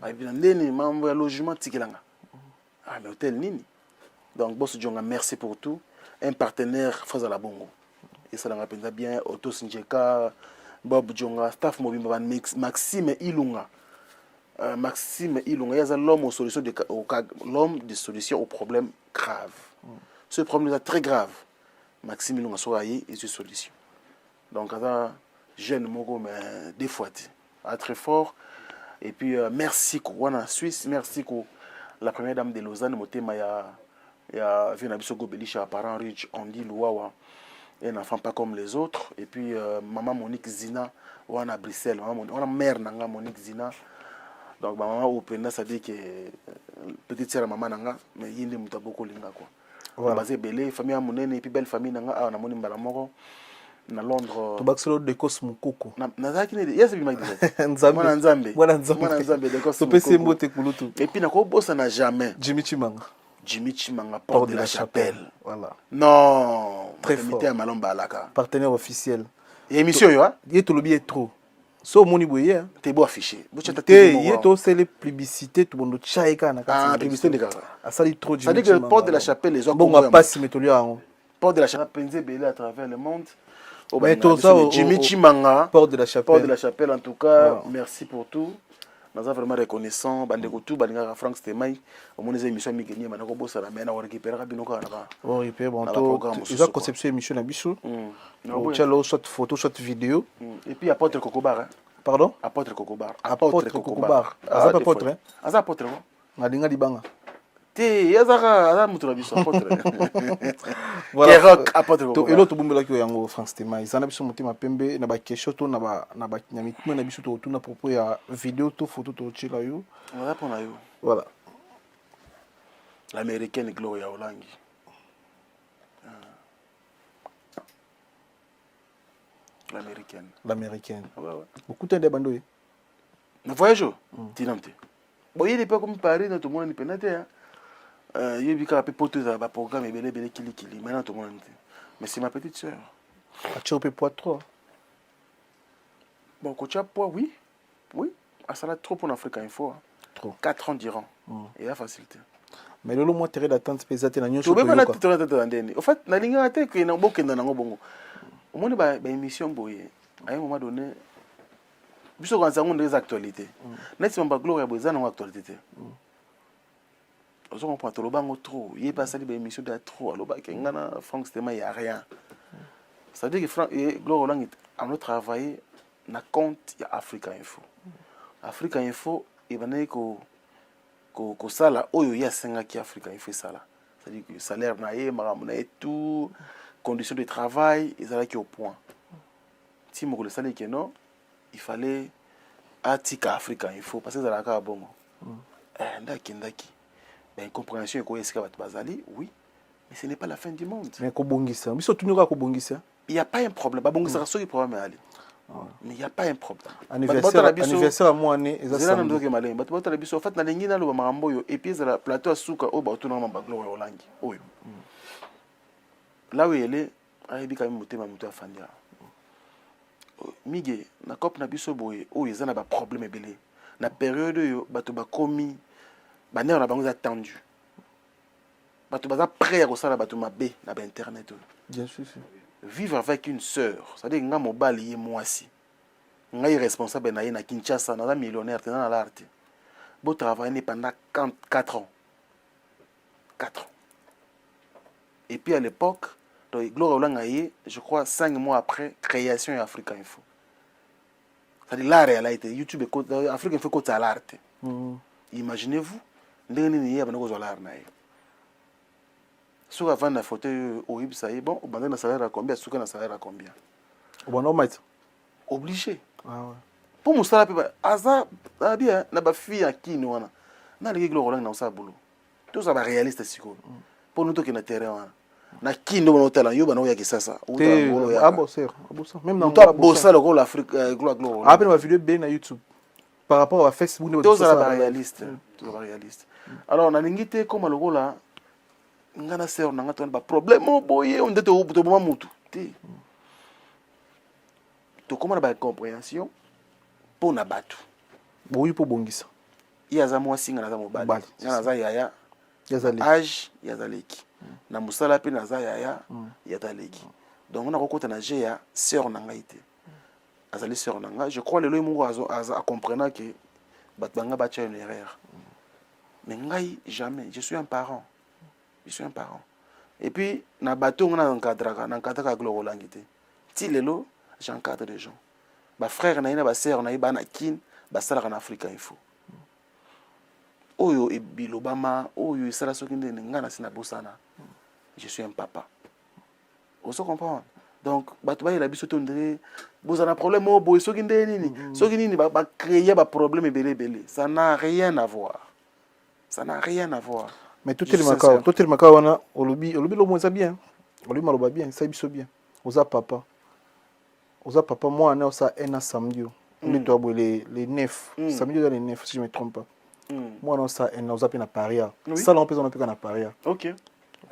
ai bien ndeni mambo ya logement tikelanga mais hôtel nini donc boss Jonga merci pour tout un partenaire Faza la Bongo et ça l'a pensa bien Otto Sinjeka Bob Jonga staff mobimba Maxime Ilunga il y a l'homme de solution aux problèmes graves. Ce problème est très grave. Maxime Ilunga soyez et une solution. Donc jeune mogo mais des fois très fort et puis merci Kouana Suisse merci la première dame de Lausanne motema ya vient abiso gobelisha parent rich on dit Luawa un enfant pas comme les autres et puis maman Monique Zina wana Bruxelles maman mère nanga Monique Zina donc maman au penda ça dit que petite sœur maman nanga mais yindi muta beaucoup linga quoi voilà basé belé famille amunene et puis belle famille nanga na moni mbala moko na Londres to baxelo de Cosmo Coco na zaki ne yes bi magdi nzambe mwana nzambe de Cosmo to pese mbote kulutu et puis na ko bossa na jamais Jimmy Chimanga porte de la chapelle voilà non très fort malomba alaka partenaire officiel et émission yo hein il est tout le bien trop so moni boye t'es beau affiché il est tout c'est les publicités tout monde chaika na kati publicité de kaka ça dit trop ça dit que porte de la chapelle les autres bon on passe metolio porte de la chapelle penze belé à travers le monde mais tout ça Jimmy Chimanga porte de la chapelle en tout cas merci pour tout nous sommes vraiment reconnaissants bandeko tout balinga Frank Stemai au moins les émissions mi gagner manako bossa la mena wa récupérer binoka na ba récupérer bon tout ils ont conception émission na biso chalo shot photo shot vidéo et puis apôtre Kokobar pardon apôtre Kokobar apôtre ngalinga libanga te yazaka mutu na biso apôtre voilà apôtre to elo to bumbela ki yango Frank Stemai zana biso mutima pembe na ba question to na ba nyamitima na biso to tuna propos ya vidéo to photo to chila yo voilà pour na yo voilà l'américaine Gloria Olangi l'américaine beaucoup de bando na voyage tinamte boye les pas comme Paris na tout le monde ni penate hein yebi ka pe poto za ba programme belé kili maintenant tout le monde mais c'est ma petite sœur tu peux poids trop bon quand tu as poids oui à ça là trop pour l'Afrique Info trop 4 ans d'Iran et la facilité mais le moi terre d'attente pesate na nyonso to be na terre d'attente ndeni en fait na linga te que na bokenda na ngobongo omoni ba émission boye à un moment donné biso quand ça on des actualités net mamba gloire ya boza na actualité on comprend tout le bango trop il est passé des émissions de trop aloba kengana Franck Stema y a rien ça veut dire que Franck et gloire lang a nous travailler na compte ya Africa Info Africa Info et bana ko sala oyo ya senga ki Africa Info sala ça veut dire que salaire na ye maramuna et tout conditions de travail ils allaient qui au point si mo le salaire que non il fallait atika Africa Info parce que ça la ka bongo ndaki ben compréhension ko eska bat bazali oui mais ce n'est pas la fin du monde mais ko bongisa biso tunuka ko bongisa il y a pas un problème ba bongisa so ki problème ali mais il y a pas un problème anniversaire à moi né ezala na ndoke malé bato botala biso en fait na lengi na lo makambo yo et puis la plateau asuka o ba tuna mamba gloire olangi oyo là où elle est ayebi ka motema muto afandia mige na cop na biso boye o ezana ba problème ebele na période yo bato ba komi ba ne on a bango attendu bato baza prêt à kosala bato mabe na ba internet bien sûr vivre avec une sœur ça veut dire nga mobali ye mwasi nga irresponsable na ye na Kinshasa na millionnaire tena na l'art bo travailler pendant 4 ans 4 ans et puis à l'époque donc Gloire Olanga je crois 5 mois après création Africa Info ça dit l'art elle a été YouTube Africa Info côté l'art imaginez-vous ndenge ni ya banako zo l'art na ye sur avant la photo horrible ça est bon on na salaire à combien sur na salaire à combien bon non maître obligé ah ouais pour mon salaire pe aza bien na ba fille à qui nous na les Gloire Olanga na ça boulot tout ça va réaliste siko pour nous to ki na terrain na kindo na hôtel yo bana ya kisasa même dans toi bossa le rôle Afrique gloire après ma vidéo bien na YouTube par rapport à Facebook tout ça réaliste alors na lingité comme le rôle là ngana sœur na ngata ba problème boye on était au bout mutu to comment ba compréhension pour na batu boyi pour bongisa iya za mwasi ngana za mobali ngana za yaya âge yazaleki na musala pe na za yaya yazaleki donc on a rencontré na GA sœur na ngaité azali sœur na nga je crois le loimo a comprenant que batbanga ba une erreur mais ngai jamais je suis un parent et puis na bateau on a encadré Gloire Olanga ti lelo j'encadre des gens ba frère na ina ba sœur na iba na kin ba sala na Africa Info oyo ebilobama oyo esala soki ndene nga na sina bosana je suis un papa on se comprend donc bato ba ila biso to ndre bosana problème o boy soki ndene nini soki nini ba créer ba problème belé ça n'a rien à voir mais tout est makao wana olobi lo moza bien olobi maloba bien ça biso bien oza papa moi na ça un samedi on est toi les 9 samedi dans les 9 si je me trompe pas moi non ça on a na paria ça on peut na paria OK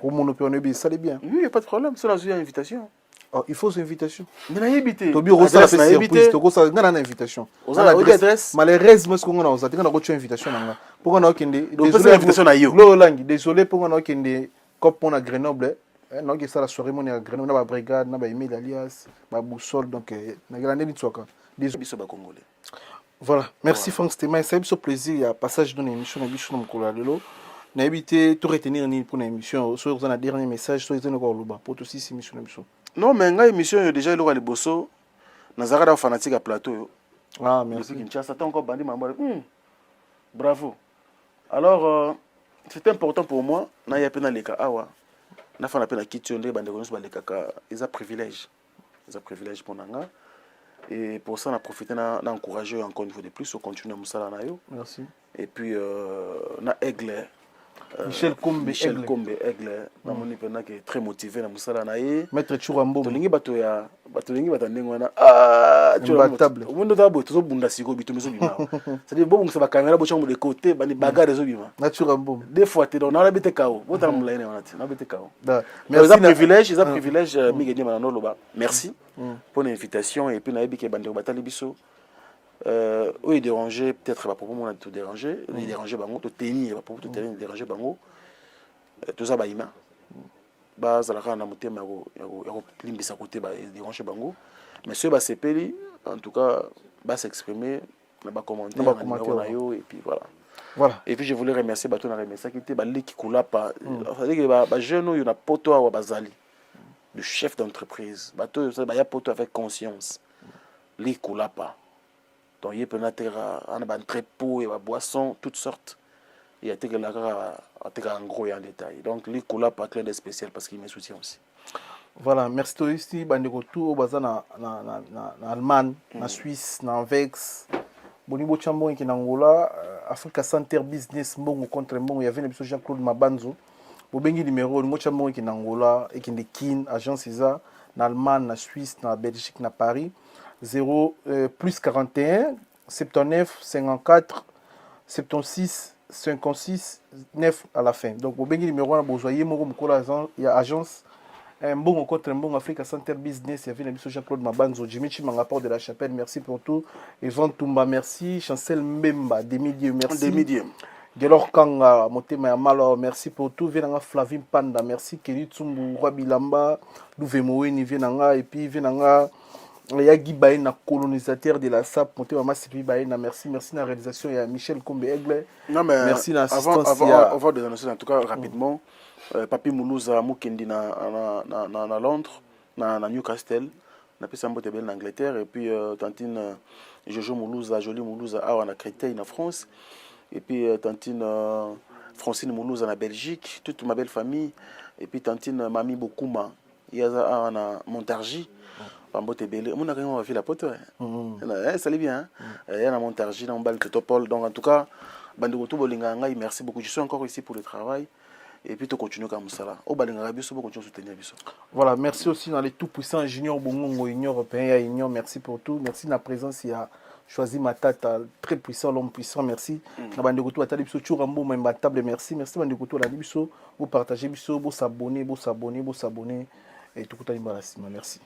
au monde peut on est ça bien oui y a pas de problème ça une invitation il faut une invitation mais na yebité to biro ça fait surprise to ça ngana na invitation on a l'adresse malheureusement ce qu'on a on a tinga ko invitation nanga pourquoi na okende désolé invitation na yo Gloire Olanga désolé pourquoi na okende comme on a Grenoble non que ça la soirée mon à Grenoble na ba brigade na ba Emile alias ba boussole donc na grande ni tsoka biso ba congolais. Voilà, merci Franck Stema, c'est un plaisir à passer dans l'émission de Bichon Mkolalo. Na évité tout retenir ni pour l'émission, soit dans un dernier message, soit dans le loba pour aussi ces émissions émission. Non mais nga émission déjà le le bosso nazara fanatique à plateau. Ah merci. Kinshasa t'as encore bandi mambo. Bravo. Alors c'est important pour moi na ya pena leka awa. Na fana pena kitionde bande konos ba leka ka ils a privilège. Ils a privilège pour nanga. Et pour ça on a profité d'encourager encore une fois de plus au continuer musala na yo. Merci. Et puis na Aigle Michel Kombe Aigle na moni pena qui est très motivé na musala na ye. Maître Churambo. To lingi bato ndengwa na imbattable. Mundo tabo to bunda siko bitu meso bima. C'est dire bon ça va caméra bo chambre de côté bani bagarre zo bima. Na Churambo. Des fois tu dans la bete kao. Bo tala mulaine wana ti na bete kao. Merci. Ils a privilège migeni manano loba. Merci pour l'invitation et puis na ebike bande batali biso. Oui, déranger, peut-être pas pour moi tout déranger, déranger bango, tout tenir, pas pour tout déranger bango, tout ça baïma. bazalaka na motema ya kolimbisa côté déranger bango mais ceux basepeli en tout cas s'exprimer na ba commentaire na yo et puis voilà. Et puis je voulais remercier bato na remercier qui était baliki kulapa ba jeune yo na poto wa bazali le chef d'entreprise bato ça ba ya poto avec conscience li kulapa donc il peut n'atterra en ban entrepôt et ba boisson toutes sortes il y a en gros et en détail donc li kulapa clair de spécial parce qu'il me soutient aussi. Voilà, merci toi ici bandeko tout baza na Allemagne, na Suisse, na Anvex. Bonibo Chambon qui Angola, Africa Center Business Mbongo contre Mbongo, il y avait le Jean-Claude Mabanzo. Bobengi numéro Bonibo Chambon qui Angola et qui Kin agence ISA na Allemagne, na Suisse, na Belgique, na Paris 0 plus 41 79 54 76 56 9 à la fin. Donc Bobengi numéro na bozoyer moko mukola il y a agence Mbongo contre Mbongo Africa Center Business, il y avait le Jean-Claude Mabanzo, Jimmy Chimangaport de la Chapelle, merci pour tout. Yvonne Toumba, merci. Chancel Mbemba, Demi-Dieu, merci. Demi-Dieu. Delors Kanga, Motema Yamalo, merci pour tout. Venanga Flavim Panda, merci. Kelly Tsumbu, Rabilamba, Louvemoeni, Venanga, et puis Venanga, Yagi Baena, colonisateur de la SAP, Motema Massipi Baena, merci. Merci dans la réalisation, il y a Michel Kombe-Aigle. Non, mais merci dans l'assistance. Avant de annoncer, en tout cas, rapidement. Papi Moulouza Mukendi na Londres na Newcastle na pesa mbote belle en Angleterre et puis tantine Jojo Moulouza Jolie Moulouza awa na Créteil na France et puis tantine Francine Moulouza na Belgique toute ma belle famille et puis tantine Mami Bokuma yaza awa na Montargis mbote belle mon akanga va faire la pote ça allait bien il y a na Montargis na Mbal Totopol donc en tout cas bandeko to bolinga ngai merci beaucoup je suis encore ici pour le travail. Et puis tu continues comme ça. Voilà, merci aussi dans les tout-puissants juniors Bongo, Union européenne, Union, merci pour tout. Merci de la présence, il a choisi ma tête, très puissant, l'homme puissant, merci. Merci, merci vous partagez, vous s'abonnez, et tout le monde, merci.